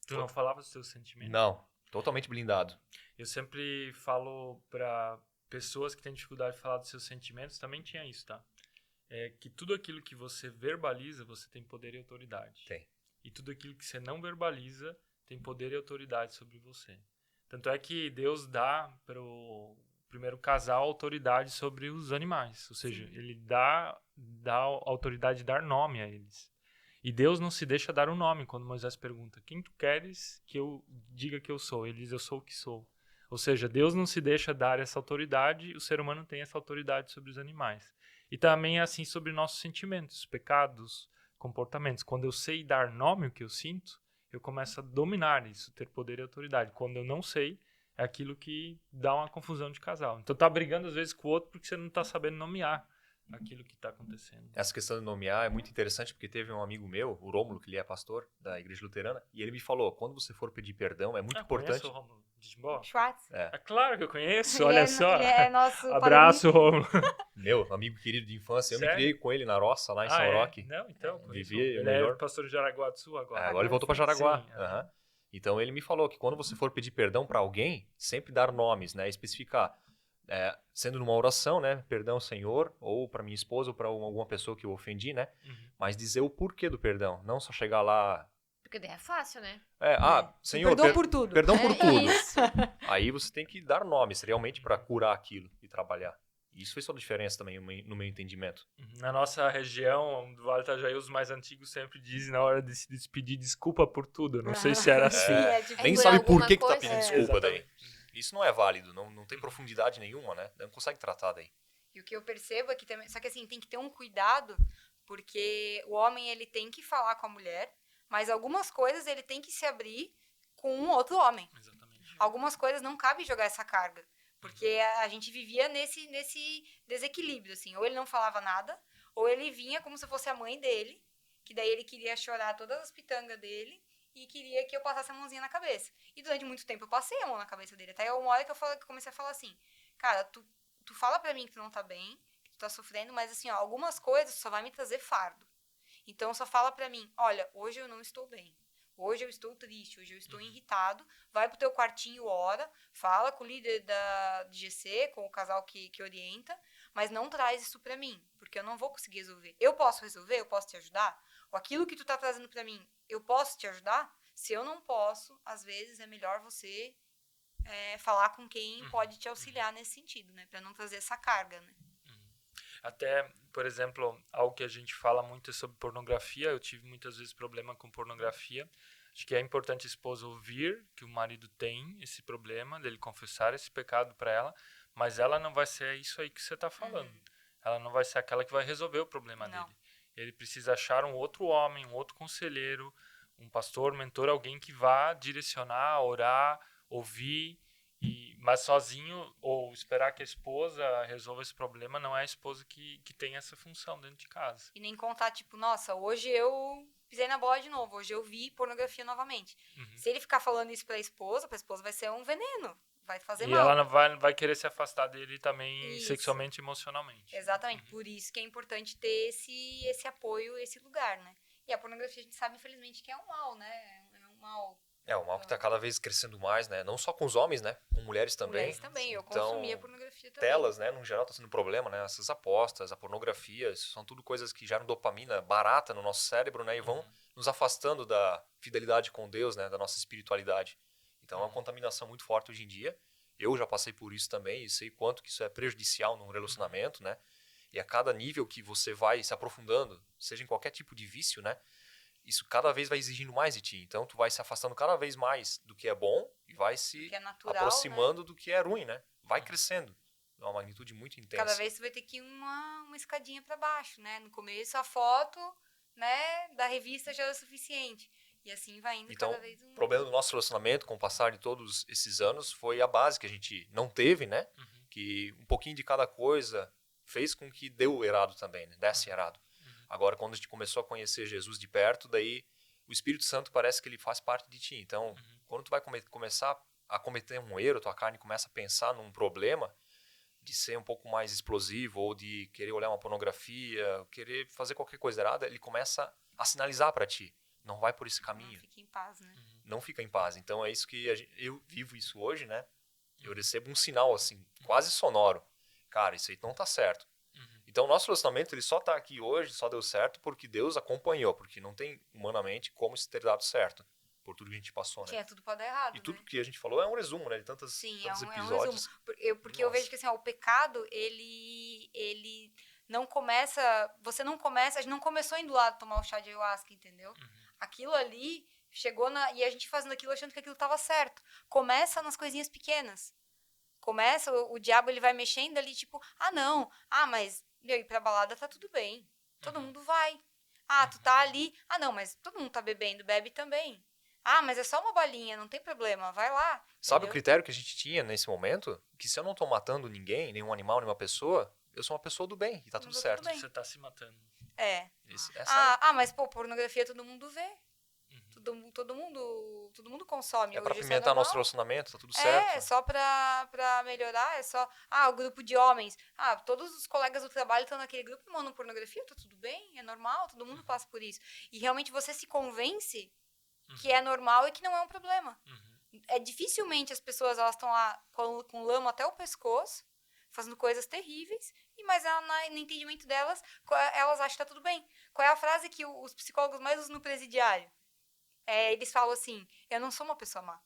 Tu não falava os teus sentimentos? Não, totalmente blindado. Eu sempre falo pra pessoas que têm dificuldade de falar dos seus sentimentos, também tinha isso, tá? É que tudo aquilo que você verbaliza, você tem poder e autoridade. Tem. E tudo aquilo que você não verbaliza, tem poder e autoridade sobre você. Tanto é que Deus dá para o primeiro casal autoridade sobre os animais. Ou seja, Sim. ele dá autoridade de dar nome a eles. E Deus não se deixa dar um nome quando Moisés pergunta: quem tu queres que eu diga que eu sou? Ele diz: eu sou o que sou. Ou seja, Deus não se deixa dar essa autoridade, o ser humano tem essa autoridade sobre os animais. E também é assim sobre nossos sentimentos, pecados, comportamentos. Quando eu sei dar nome ao que eu sinto, eu começo a dominar isso, ter poder e autoridade. Quando eu não sei, é aquilo que dá uma confusão de casal. Então tá brigando às vezes com o outro porque você não tá sabendo nomear aquilo que está acontecendo. Essa questão de nomear é muito interessante porque teve um amigo meu, o Rômulo, que ele é pastor da Igreja Luterana, e ele me falou, quando você for pedir perdão, é muito importante... Conhece o Rômulo de Timbó? Schwartz. É claro que eu conheço, Ele olha é- só. ele é nosso Abraço, Rômulo. Meu amigo querido de infância, eu me Sério? criei com ele na roça, lá em São Roque. Não, então, conheço. Vivi Ele melhor. é pastor de Jaraguá do Sul agora. Agora ele voltou para Jaraguá. Sim, Aham. Então ele me falou que quando você for pedir perdão para alguém, sempre dar nomes, né? Especificar. Sendo numa oração, né? Perdão, Senhor, ou para minha esposa, ou para alguma pessoa que eu ofendi, né? Uhum. Mas dizer o porquê do perdão, não só chegar lá. Porque daí é fácil, né? Senhor, Perdoa por tudo. perdão por tudo. Isso. Aí você tem que dar nomes realmente para curar aquilo e trabalhar. Isso fez toda a diferença também no meu entendimento. Na nossa região, do Vale do Itajaí, os mais antigos sempre dizem na hora de se despedir, desculpa por tudo. Não sei se era assim. Tipo, Nem por sabe alguma por que tá coisa. pedindo desculpa daí. Exatamente. Isso não é válido, não tem profundidade nenhuma, né? Não consegue tratar daí. E o que eu percebo é que também, só que assim, tem que ter um cuidado, porque o homem ele tem que falar com a mulher, mas algumas coisas ele tem que se abrir com um outro homem. Exatamente. Algumas coisas não cabe jogar essa carga, porque a gente vivia nesse desequilíbrio, assim, ou ele não falava nada, ou ele vinha como se fosse a mãe dele, que daí ele queria chorar todas as pitangas dele e queria que eu passasse a mãozinha na cabeça. E durante muito tempo eu passei a mão na cabeça dele, até uma hora que eu comecei a falar assim, cara, tu fala pra mim que tu não tá bem, que tu tá sofrendo, mas assim, ó, algumas coisas só vai me trazer fardo. Então só fala pra mim, olha, hoje eu não estou bem. Hoje eu estou triste, hoje eu estou irritado. Vai pro teu quartinho, ora, fala com o líder de GC, com o casal que orienta, mas não traz isso pra mim, porque eu não vou conseguir resolver. Eu posso resolver? Eu posso te ajudar? Ou aquilo que tu tá trazendo pra mim, eu posso te ajudar? Se eu não posso, às vezes é melhor você falar com quem pode te auxiliar nesse sentido, né? Pra não trazer essa carga, né? Até, por exemplo, algo que a gente fala muito é sobre pornografia. Eu tive muitas vezes problema com pornografia. Acho que é importante a esposa ouvir que o marido tem esse problema, dele confessar esse pecado para ela, mas ela não vai ser isso aí que você está falando. Ela não vai ser aquela que vai resolver o problema Não. dele. Ele precisa achar um outro homem, um outro conselheiro, um pastor, mentor, alguém que vá direcionar, orar, ouvir, mas sozinho, ou esperar que a esposa resolva esse problema, não é a esposa que tem essa função dentro de casa. E nem contar, tipo, nossa, hoje eu pisei na bola de novo, hoje eu vi pornografia novamente. Se ele ficar falando isso pra esposa vai ser um veneno, vai fazer E mal. ela não vai querer se afastar dele também Isso. sexualmente e emocionalmente. Exatamente, por isso que é importante ter esse apoio, esse lugar, né? E a pornografia a gente sabe, infelizmente, que é um mal, né? É um mal. É, o mal que tá cada vez crescendo mais, né? Não só com os homens, né? Com mulheres também. Mulheres também, eu Então, consumia pornografia também. telas, né? No geral tá sendo um problema, né? Essas apostas, a pornografia, isso são tudo coisas que geram dopamina barata no nosso cérebro, né? E vão nos afastando da fidelidade com Deus, né? Da nossa espiritualidade. Então, é uma contaminação muito forte hoje em dia. Eu já passei por isso também e sei quanto que isso é prejudicial num relacionamento, né? E a cada nível que você vai se aprofundando, seja em qualquer tipo de vício, né? Isso cada vez vai exigindo mais de ti. Então, tu vai se afastando cada vez mais do que é bom e vai se Que é natural, aproximando do que é ruim, né? Vai crescendo. É uma magnitude muito intensa. Cada vez você vai ter que ir uma escadinha para baixo, né? No começo, a foto, né, da revista já era suficiente. E assim vai indo Então, cada vez o problema do nosso relacionamento, com o passar de todos esses anos, foi a base que a gente não teve, né? Que um pouquinho de cada coisa fez com que deu errado também, né? Desse errado. Agora, quando a gente começou a conhecer Jesus de perto, daí o Espírito Santo parece que ele faz parte de ti. Então, quando tu vai começar a cometer um erro, tua carne começa a pensar num problema de ser um pouco mais explosivo ou de querer olhar uma pornografia, querer fazer qualquer coisa errada, ele começa a sinalizar para ti. Não vai por esse caminho. Não fica em paz, né? Não fica em paz. Então, é isso que eu vivo isso hoje, né? Eu recebo um sinal, assim, quase sonoro. Cara, isso aí não tá certo. Então, o nosso relacionamento, ele só tá aqui hoje, só deu certo porque Deus acompanhou, porque não tem, humanamente, como isso ter dado certo, por tudo que a gente passou, né? Tinha tudo para dar errado, E tudo né? que a gente falou é um resumo, né? De tantos Sim, tantos é um episódios. resumo. Porque eu Nossa. vejo que assim, ó, o pecado, ele não começa... Você não começa... A gente não começou indo lá tomar o chá de ayahuasca, entendeu? Aquilo ali chegou e a gente fazendo aquilo achando que aquilo estava certo. Começa nas coisinhas pequenas. Começa, o diabo ele vai mexendo ali, tipo, não, mas ir pra balada tá tudo bem. Todo mundo vai. Tu tá ali. Não, mas todo mundo tá bebendo, bebe também. Mas é só uma balinha, não tem problema, vai lá. Sabe Entendeu? o critério que a gente tinha nesse momento? Que se eu não tô matando ninguém, nenhum animal, nenhuma pessoa, eu sou uma pessoa do bem e tá tudo Tudo certo. bem. Você tá se matando. Mas pô, pornografia todo mundo vê. Todo mundo consome. É pra Hoje isso apimentar nosso normal. relacionamento, tá tudo É certo. só pra melhorar, é só... o grupo de homens. Todos os colegas do trabalho estão naquele grupo e mandam pornografia, tá tudo bem, é normal, todo mundo passa por isso. E realmente você se convence que é normal e que não é um problema. Dificilmente as pessoas elas estão lá com lama até o pescoço, fazendo coisas terríveis, mas no entendimento delas, elas acham que tá tudo bem. Qual é a frase que os psicólogos mais usam no presidiário? Eles falam assim, eu não sou uma pessoa má.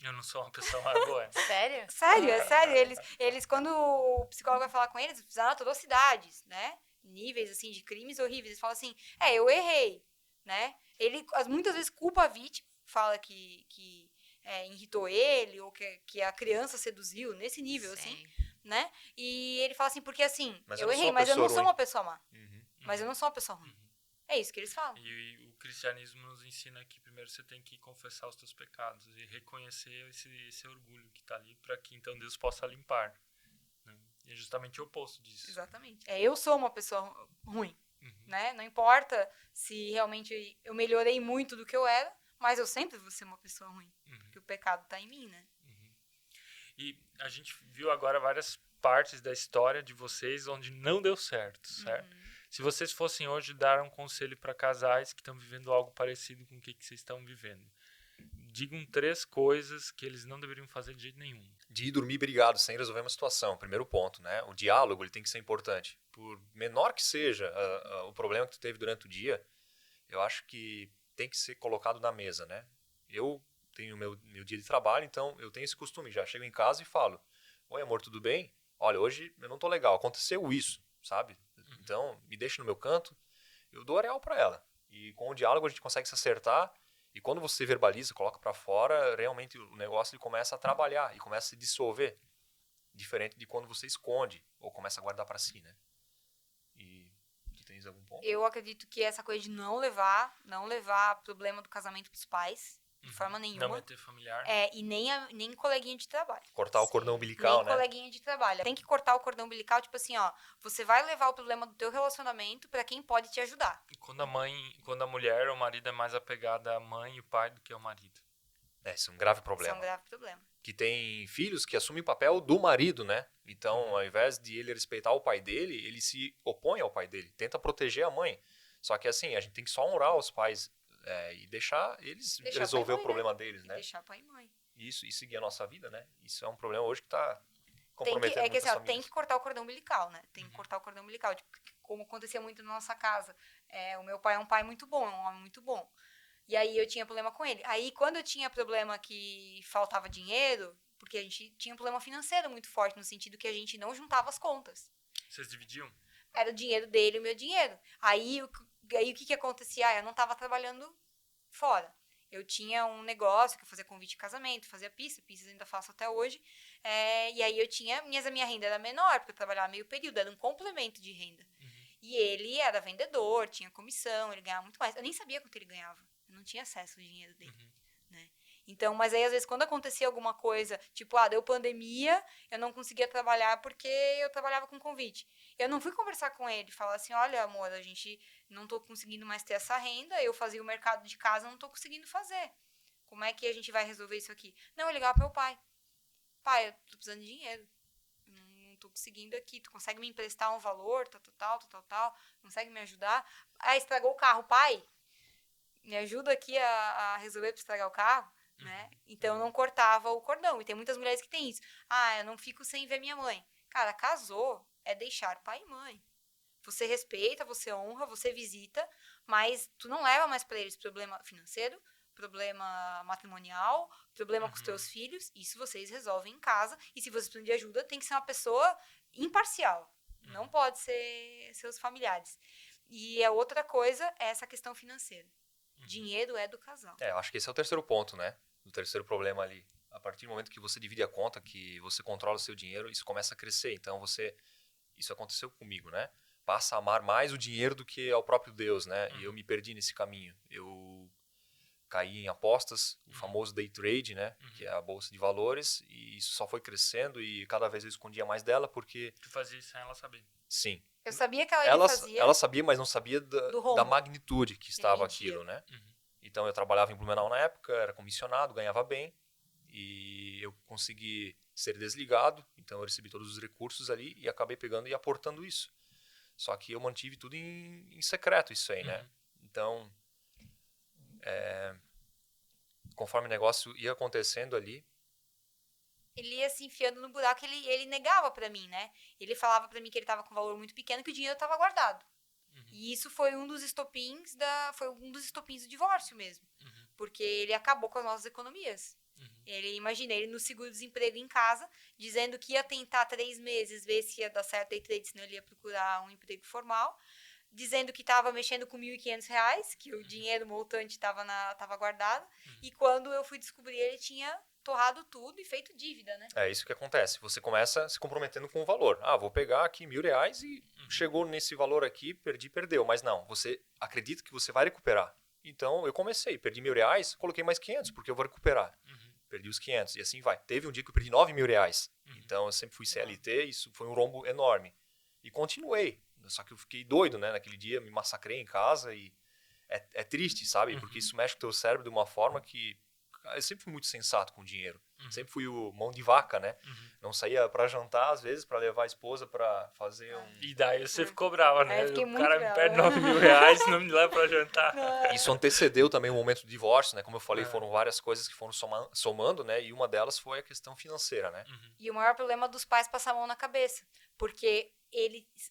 Eu não sou uma pessoa mais boa. Sério? Sério, é sério. Eles, quando o psicólogo vai falar com eles fizeram atrocidades, né? Níveis, assim, de crimes horríveis. Eles falam assim, eu errei, né? Ele, muitas vezes, culpa a vítima, fala que irritou ele, ou que a criança seduziu, nesse nível, assim, né? E ele fala assim, porque assim, Mas eu eu não sou errei, uma mas eu não pessoa sou ruim. uma pessoa má. Mas eu não sou uma pessoa ruim. É isso que eles falam. E o cristianismo nos ensina que primeiro você tem que confessar os teus pecados e reconhecer esse orgulho que está ali para que então Deus possa limpar. Né? E é justamente o oposto disso. Exatamente. Eu sou uma pessoa ruim, né? Não importa se realmente eu melhorei muito do que eu era, mas eu sempre vou ser uma pessoa ruim. Porque o pecado está em mim, né? E a gente viu agora várias partes da história de vocês onde não deu certo, certo? Se vocês fossem hoje dar um conselho para casais que estão vivendo algo parecido com o que vocês estão vivendo, digam 3 coisas que eles não deveriam fazer de jeito nenhum. De ir dormir brigado sem resolver uma situação, primeiro ponto, né? O diálogo ele tem que ser importante. Por menor que seja o problema que tu teve durante o dia, eu acho que tem que ser colocado na mesa, né? Eu tenho meu dia de trabalho, então eu tenho esse costume, já chego em casa e falo, oi amor, tudo bem? Olha, hoje eu não tô legal, aconteceu isso. sabe? Então, me deixa no meu canto, eu dou a real pra ela. E com o diálogo a gente consegue se acertar. E quando você verbaliza, coloca pra fora, realmente o negócio ele começa a trabalhar e começa a se dissolver. Diferente de quando você esconde ou começa a guardar pra si, né? E tu tens algum ponto? Eu acredito que essa coisa de não levar problema do casamento pros pais, de forma Não nenhuma. meter familiar. E nem coleguinha de trabalho. Cortar o cordão umbilical, Nem né? coleguinha de trabalho. Tem que cortar o cordão umbilical, tipo assim, ó. Você vai levar o problema do teu relacionamento pra quem pode te ajudar. E quando a mulher ou o marido é mais apegada à mãe e o pai do que ao marido. Isso é um grave Isso é problema. um grave problema. Que tem filhos que assumem o papel do marido, né? Então, ao invés de ele respeitar o pai dele, ele se opõe ao pai dele, tenta proteger a mãe. Só que assim, a gente tem que só honrar os pais e deixar eles resolver pai e mãe, o problema deles, E né? deixar pai e mãe. Isso, e seguir a nossa vida, né? Isso é um problema hoje que tá comprometendo É que muitas assim, ó, famílias. tem que cortar o cordão umbilical, né? Tem que cortar o cordão umbilical. Tipo, como acontecia muito na nossa casa. O meu pai é um pai muito bom, é um homem muito bom. E aí eu tinha problema com ele. Aí quando eu tinha problema que faltava dinheiro, porque a gente tinha um problema financeiro muito forte, no sentido que a gente não juntava as contas. Vocês dividiam? Era o dinheiro dele e o meu dinheiro. Aí o que acontecia? Eu não estava trabalhando fora. Eu tinha um negócio que eu fazia convite de casamento, fazia pistas ainda faço até hoje. E aí eu tinha, a minha renda era menor, porque eu trabalhava meio período, era um complemento de renda. E ele era vendedor, tinha comissão, ele ganhava muito mais. Eu nem sabia quanto ele ganhava. Eu não tinha acesso ao dinheiro dele. Né? Então, mas aí às vezes quando acontecia alguma coisa, tipo, deu pandemia, eu não conseguia trabalhar porque eu trabalhava com convite. Eu não fui conversar com ele, falar assim, olha amor, a gente não tô conseguindo mais ter essa renda, eu fazia o mercado de casa, não tô conseguindo fazer. Como é que a gente vai resolver isso aqui? Não, eu ligava pro meu pai. Pai, eu tô precisando de dinheiro. Não tô conseguindo aqui, tu consegue me emprestar um valor, tal, consegue me ajudar? Estragou o carro, pai, me ajuda aqui a resolver pra estragar o carro, né? Então, eu não cortava o cordão. E tem muitas mulheres que têm isso. Eu não fico sem ver minha mãe. Cara, casou é deixar pai e mãe. Você respeita, você honra, você visita, mas tu não leva mais pra eles problema financeiro, problema matrimonial, problema com os teus filhos. Isso vocês resolvem em casa. E se vocês precisam de ajuda, tem que ser uma pessoa imparcial. Não pode ser seus familiares. E a outra coisa é essa questão financeira. Dinheiro é do casal. Eu acho que esse é o terceiro ponto, né? O terceiro problema ali. A partir do momento que você divide a conta, que você controla o seu dinheiro, isso começa a crescer. Então, isso aconteceu comigo, né? Passa a amar mais o dinheiro do que ao próprio Deus, né? E eu me perdi nesse caminho. Eu caí em apostas, o famoso day trade, né? Que é a bolsa de valores. E isso só foi crescendo e cada vez eu escondia mais dela porque... Tu fazia isso sem ela saber. Sim. Eu sabia que ela fazia. Ela sabia, mas não sabia Do rombo. da magnitude que estava Entendia. aquilo, né? Então, eu trabalhava em Blumenau na época, era comissionado, ganhava bem. E eu consegui ser desligado. Então, eu recebi todos os recursos ali e acabei pegando e aportando isso. Só que eu mantive tudo em secreto isso aí, né? Então, conforme o negócio ia acontecendo ali... Ele ia se enfiando no buraco, ele negava pra mim, né? Ele falava pra mim que ele tava com um valor muito pequeno, que o dinheiro tava guardado. E isso foi um dos estopins do divórcio mesmo. Porque ele acabou com as nossas economias. Ele no seguro-desemprego em casa, dizendo que ia tentar 3 meses, ver se ia dar certo day trade, senão ele ia procurar um emprego formal. Dizendo que estava mexendo com R$1.500, que o dinheiro montante estava guardado. E quando eu fui descobrir, ele tinha torrado tudo e feito dívida, né? É isso que acontece. Você começa se comprometendo com o valor. Vou pegar aqui R$1.000 e chegou nesse valor aqui, perdeu. Mas não, você acredita que você vai recuperar. Então, eu comecei, perdi R$1.000, coloquei mais 500, porque eu vou recuperar. Perdi os 500 e assim vai. Teve um dia que eu perdi R$9.000. Então, eu sempre fui CLT, isso foi um rombo enorme. E continuei. Só que eu fiquei doido, né? Naquele dia, me massacrei em casa e é triste, sabe? Porque isso mexe com o teu cérebro de uma forma que... Eu sempre fui muito sensato com dinheiro. Sempre fui o mão de vaca, né? Não saía pra jantar, às vezes, pra levar a esposa pra fazer um... E daí você ficou brava, né? Eu fiquei O muito cara me brava. pede R$9.000 e não me leva pra jantar. Isso antecedeu também o momento do divórcio, né? Como eu falei, foram várias coisas que foram somando, né? E uma delas foi a questão financeira, né? E o maior problema dos pais passar a mão na cabeça. Porque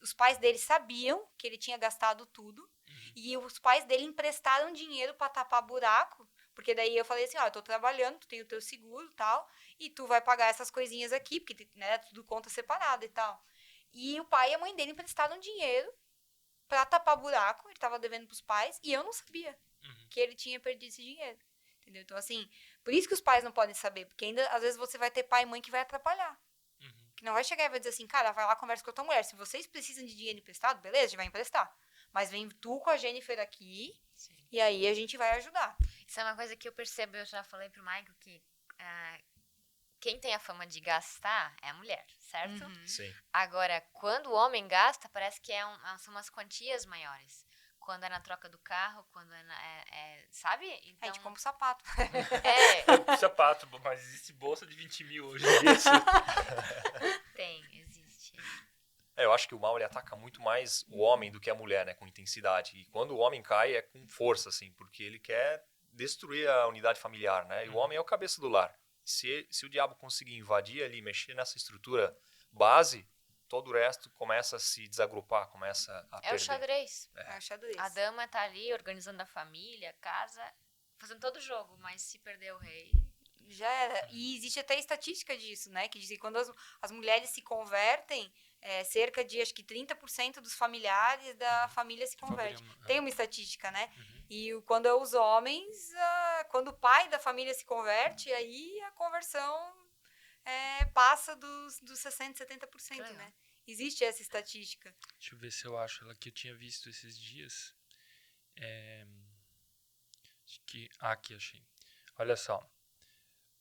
os pais dele sabiam que ele tinha gastado tudo. E os pais dele emprestaram dinheiro pra tapar buraco. Porque daí eu falei assim, eu tô trabalhando, tu tem o teu seguro e tal. E tu vai pagar essas coisinhas aqui, porque né, tudo conta separado e tal. E o pai e a mãe dele emprestaram dinheiro pra tapar buraco. Ele tava devendo pros pais. E eu não sabia que ele tinha perdido esse dinheiro. Entendeu? Então, assim, por isso que os pais não podem saber. Porque ainda, às vezes, você vai ter pai e mãe que vai atrapalhar. Que não vai chegar e vai dizer assim, cara, vai lá, conversa com a tua mulher. Se vocês precisam de dinheiro emprestado, beleza, a gente vai emprestar. Mas vem tu com a Jennifer aqui, e aí a gente vai ajudar. Isso é uma coisa que eu percebo, eu já falei pro Michael, que quem tem a fama de gastar é a mulher, certo? Sim. Agora, quando o homem gasta, parece que são umas quantias maiores. Quando é na troca do carro, quando sabe? Então, A gente compra o sapato. Sapato, mas existe bolsa de 20 mil hoje em dia. existe. Eu acho que o mal ele ataca muito mais o homem do que a mulher, né, com intensidade. E quando o homem cai é com força, assim, porque ele quer destruir a unidade familiar, né? E o homem é o cabeça do lar. Se o diabo conseguir invadir ali, mexer nessa estrutura base, todo o resto começa a se desagrupar, começa a perder. É o xadrez. É o xadrez. A dama tá ali organizando a família, a casa, fazendo todo o jogo, mas se perder o rei... Já era. E existe até estatística disso, né? Que diz que quando as mulheres se convertem, cerca de, acho que 30% dos familiares da família se convertem. Tem uma estatística, né? E quando é os homens, quando o pai da família se converte, aí a conversão passa dos 60%, 70%, né? Existe essa estatística. Deixa eu ver se eu acho ela que eu tinha visto esses dias. Aqui achei. Olha só.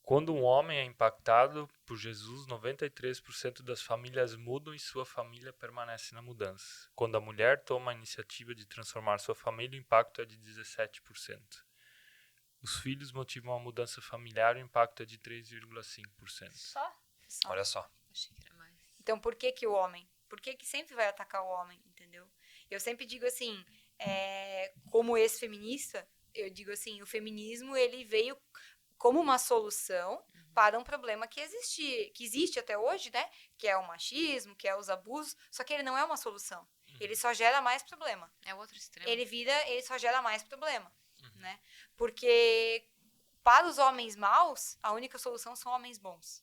Quando um homem é impactado por Jesus, 93% das famílias mudam e sua família permanece na mudança. Quando a mulher toma a iniciativa de transformar sua família, o impacto é de 17%. Os filhos motivam a mudança familiar, o impacto é de 3,5%. Só? Olha só. Achei que era mais. Então, por que o homem? Por que sempre vai atacar o homem, entendeu? Eu sempre digo assim, como ex-feminista, eu digo assim, o feminismo, ele veio como uma solução para um problema que existe até hoje, né? Que é o machismo, que é os abusos, só que ele não é uma solução. Ele só gera mais problema. É o outro extremo. Ele só gera mais problema, né? Porque para os homens maus, a única solução são homens bons.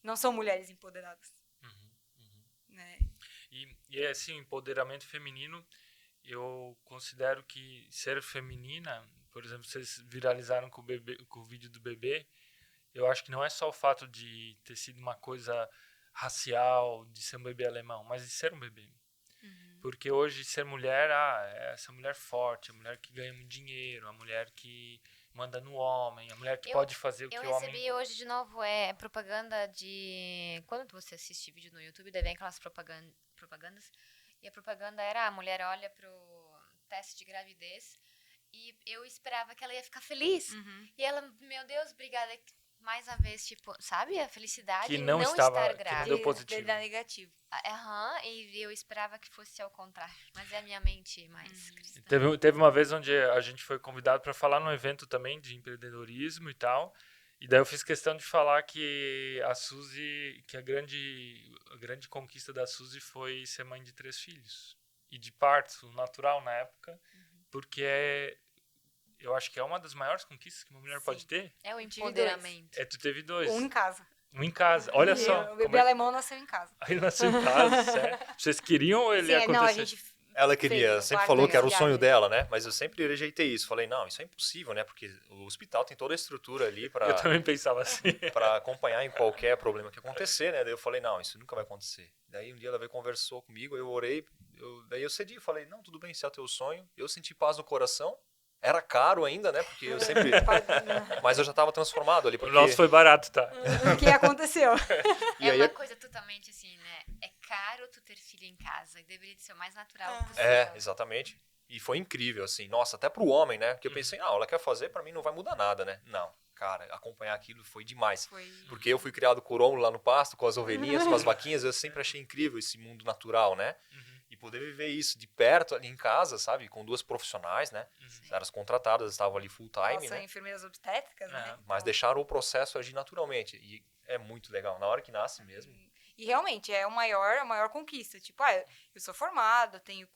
Não são mulheres empoderadas. Né? E assim, empoderamento feminino, eu considero que ser feminina, por exemplo, vocês viralizaram com o vídeo do bebê, eu acho que não é só o fato de ter sido uma coisa racial, de ser um bebê alemão, mas de ser um bebê. Porque hoje ser mulher, é essa mulher forte, a mulher que ganha muito dinheiro, a mulher que manda no homem, a mulher que pode fazer o que o homem... Eu recebi hoje de novo propaganda de... Quando você assiste vídeo no YouTube, daí vem aquelas propagandas, e a propaganda era a mulher olha pro teste de gravidez e eu esperava que ela ia ficar feliz. E ela, meu Deus, obrigada. Mais uma vez, tipo, sabe? A felicidade que de não estar que grávida. não deu positivo. Ele dá negativo. E eu esperava que fosse ao contrário. Mas é a minha mente mais cristã. Teve uma vez onde a gente foi convidado para falar num evento também de empreendedorismo e tal. E daí eu fiz questão de falar que a Suzy, que a grande conquista da Suzy foi ser mãe de 3 filhos. E de parto natural na época. Porque eu acho que é uma das maiores conquistas que uma mulher pode ter. É o empoderamento. Tu teve 2. Um em casa. Um em casa. Olha só. O bebê alemão nasceu em casa. Ele nasceu em casa, sério. Vocês queriam ou ele ia acontecer? Não, a gente... Ela queria, Fez um sempre quarto falou que era o grávida. sonho dela, né? Mas eu sempre rejeitei isso. Falei, não, isso é impossível, né? Porque o hospital tem toda a estrutura ali Eu para também pensava assim. acompanhar em qualquer problema que acontecer, né? Daí eu falei, não, isso nunca vai acontecer. Daí um dia ela veio, conversou comigo, eu orei, daí eu cedi, falei, não, tudo bem, se é o teu sonho. Eu senti paz no coração. Era caro ainda, né? Porque eu sempre... Mas eu já estava transformado ali. O Porque... nosso foi barato, tá? O que aconteceu? E É aí, uma coisa totalmente assim, né? É caro tu ter filho em casa. Deveria ser o mais natural possível. exatamente. E foi incrível, assim. Nossa, até pro homem, né? Porque eu pensei, ela quer fazer, pra mim não vai mudar nada, né? Não, cara, acompanhar aquilo foi demais. Porque eu fui criado com o Rômulo lá no pasto, com as ovelhinhas, com as vaquinhas. Eu sempre achei incrível esse mundo natural, né? E poder viver isso de perto ali em casa, sabe? Com 2 profissionais, né? Eram contratadas, estavam ali full time, Nossa, né? enfermeiras obstétricas, né? Mas deixaram o processo agir naturalmente. E é muito legal. Na hora que nasce mesmo. E realmente é a maior conquista. Tipo, eu sou formada, tenho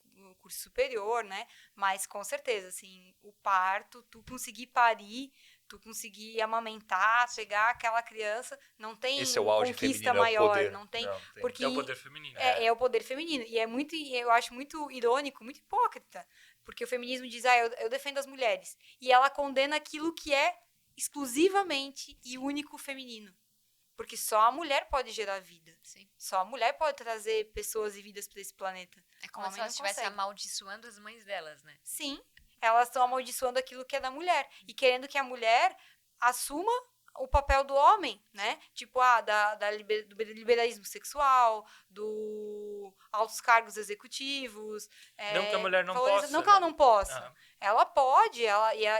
curso superior, né? Mas com certeza, assim, o parto, tu conseguir parir, tu conseguir amamentar, pegar aquela criança, não tem Esse é o auge conquista feminino, maior, é o poder. não tem, Não, porque É o poder feminino. é o poder feminino, e eu acho muito irônico, muito hipócrita, porque o feminismo diz, eu defendo as mulheres, e ela condena aquilo que é exclusivamente e único feminino. Porque só a mulher pode gerar vida. Sim. Só a mulher pode trazer pessoas e vidas para esse planeta. É como O se homem elas não estivessem consegue. amaldiçoando as mães delas, né? Sim, elas estão amaldiçoando aquilo que é da mulher. E querendo que a mulher assuma o papel do homem, né? Tipo, do liberalismo sexual, do altos cargos executivos. Não que a mulher não possa. Não que ela não possa. Aham. Ela pode,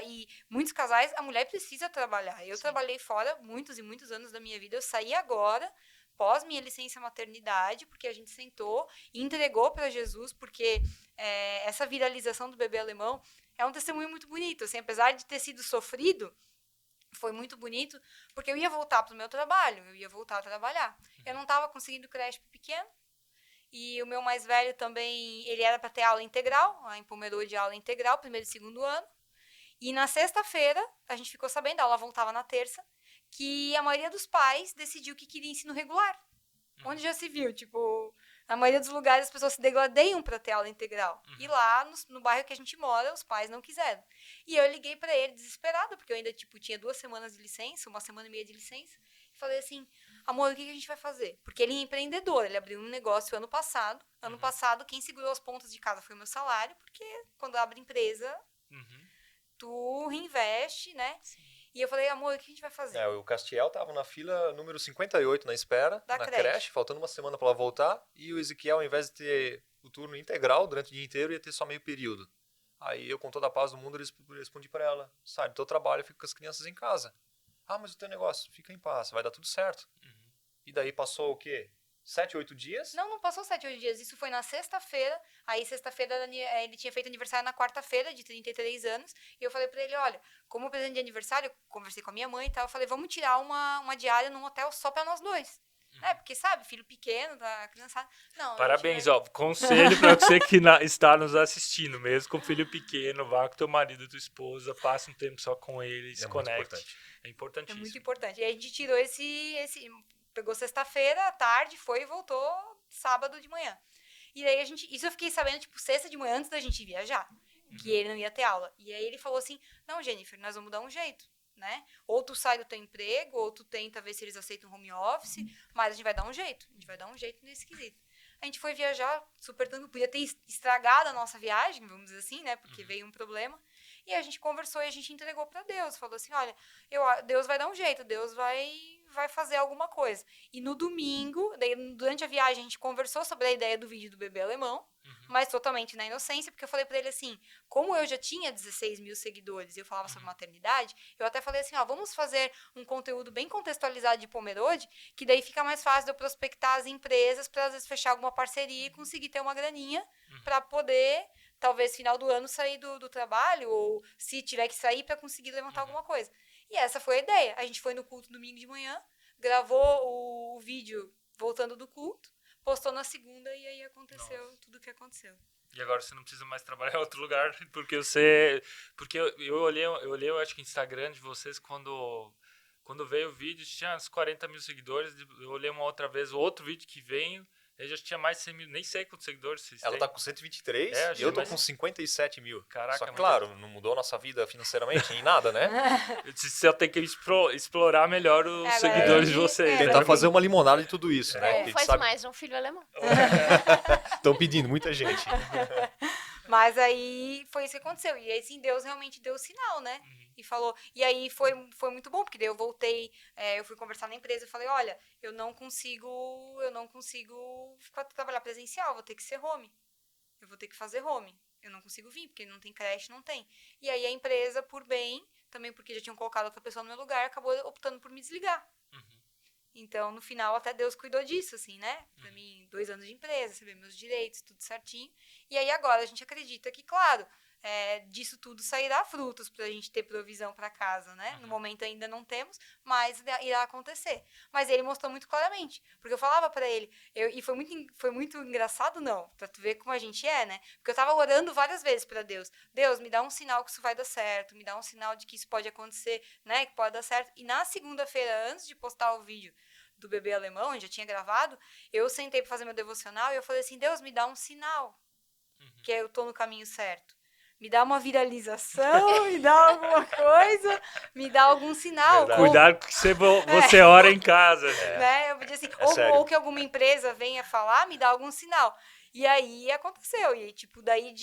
e muitos casais, a mulher precisa trabalhar. Eu Sim. trabalhei fora muitos e muitos anos da minha vida. Eu saí agora, pós minha licença maternidade, porque a gente sentou e entregou para Jesus, porque essa viralização do bebê alemão é um testemunho muito bonito. Assim, apesar de ter sido sofrido, foi muito bonito, porque eu ia voltar para o meu trabalho, eu ia voltar a trabalhar. Eu não estava conseguindo creche pequeno. E o meu mais velho também, ele era para ter aula integral, em Pomerode aula integral, primeiro e segundo ano. E na sexta-feira, a gente ficou sabendo, a aula voltava na terça, que a maioria dos pais decidiu que queria ensino regular. Onde já se viu, tipo, na maioria dos lugares as pessoas se degladeiam para ter aula integral. E lá, no bairro que a gente mora, os pais não quiseram. E eu liguei para ele desesperada, porque eu ainda, tipo, tinha 2 semanas de licença, 1 semana e meia de licença. E falei assim, amor, o que a gente vai fazer? Porque ele é empreendedor, ele abriu um negócio ano passado. Ano passado, quem segurou as pontas de casa foi o meu salário, porque quando abre empresa, tu reinveste, né? Sim. E eu falei, amor, o que a gente vai fazer? O Castiel tava na fila número 58 na espera, Da na creche. faltando 1 semana para ela voltar, e o Ezequiel, ao invés de ter o turno integral durante o dia inteiro, ia ter só meio período. Aí eu, com toda a paz do mundo, respondi para ela, sai do teu trabalho, eu fico com as crianças em casa. Ah, mas o teu negócio, fica em paz, vai dar tudo certo. E daí passou o quê? 7, 8 dias? Não passou 7, 8 dias. Isso foi na sexta-feira. Aí, sexta-feira, ele tinha feito aniversário na quarta-feira, de 33 anos. E eu falei pra ele, olha, como presente de aniversário, eu conversei com a minha mãe e tal. Eu falei, vamos tirar uma diária num hotel só pra nós dois. Porque, sabe, filho pequeno, da criançada. Não, Parabéns, ó. Conselho pra você que está nos assistindo, mesmo com filho pequeno, vá com teu marido, tua esposa, passe um tempo só com ele, se conecte. É É importantíssimo. muito importante. E aí a gente tirou pegou sexta-feira à tarde, foi e voltou sábado de manhã. E aí isso eu fiquei sabendo, tipo, sexta de manhã, antes da gente viajar, que ele não ia ter aula. E aí ele falou assim, não, Jennifer, nós vamos dar um jeito, né? Ou tu sai do teu emprego, ou tu tenta ver se eles aceitam home office, mas a gente vai dar um jeito. A gente vai dar um jeito nesse quesito. A gente foi viajar super tranquilo, podia ter estragado a nossa viagem, vamos dizer assim, né? Porque veio um problema. E a gente conversou e a gente entregou para Deus. Falou assim, olha, Deus vai dar um jeito, Deus vai fazer alguma coisa. E no domingo, durante a viagem, a gente conversou sobre a ideia do vídeo do bebê alemão, mas totalmente na inocência, porque eu falei para ele assim, como eu já tinha 16 mil seguidores e eu falava sobre maternidade, eu até falei assim, vamos fazer um conteúdo bem contextualizado de Pomerode, que daí fica mais fácil de eu prospectar as empresas para, às vezes, fechar alguma parceria e conseguir ter uma graninha para poder, talvez, final do ano, sair do trabalho, ou se tiver que sair, para conseguir levantar alguma coisa. E essa foi a ideia. A gente foi no culto domingo de manhã, gravou o vídeo voltando do culto, postou na segunda e aí aconteceu tudo o que aconteceu. E agora você não precisa mais trabalhar em outro lugar, porque eu olhei, eu acho que o Instagram de vocês, quando veio o vídeo, tinha uns 40 mil seguidores, eu olhei uma outra vez, o outro vídeo que veio, ele já tinha mais de 100 mil, nem sei quantos seguidores vocês Ela têm. tá com 123 É, e eu tô mas- com 57 mil. Caraca, Só que, mas- claro, não mudou a nossa vida financeiramente em nada, né? Você tem que explorar melhor os Agora seguidores de a gente- vocês. é, Tentar né? fazer uma limonada de tudo isso, né? Ou Porque a gente faz sabe mais um filho alemão. estão pedindo, muita gente. Mas aí foi isso que aconteceu. E aí, sim, Deus realmente deu o sinal, né? E falou. E aí foi muito bom, porque daí eu voltei, eu fui conversar na empresa, eu falei, olha, eu não consigo trabalhar presencial, vou ter que ser home. Eu vou ter que fazer home. Eu não consigo vir, porque não tem creche, não tem. E aí a empresa, por bem, também porque já tinham colocado outra pessoa no meu lugar, acabou optando por me desligar. Então, no final, até Deus cuidou disso, assim, né? Pra mim, 2 anos de empresa, receber meus direitos, tudo certinho. E aí, agora, a gente acredita que, claro, disso tudo sairá frutos pra gente ter provisão para casa, né? No momento ainda não temos, mas irá acontecer. Mas ele mostrou muito claramente, porque eu falava para ele, e foi muito engraçado, não, pra tu ver como a gente é, né? Porque eu tava orando várias vezes para Deus. Deus, me dá um sinal que isso vai dar certo, me dá um sinal de que isso pode acontecer, né? Que pode dar certo. E na segunda-feira, antes de postar o vídeo do bebê alemão, eu já tinha gravado, eu sentei para fazer meu devocional e eu falei assim, Deus, me dá um sinal que eu tô no caminho certo. Me dá uma viralização, me dá alguma coisa, me dá algum sinal. Cuidado que você ora em casa. Né? Eu podia assim, ou que alguma empresa venha falar, me dá algum sinal. E aí aconteceu. E tipo, daí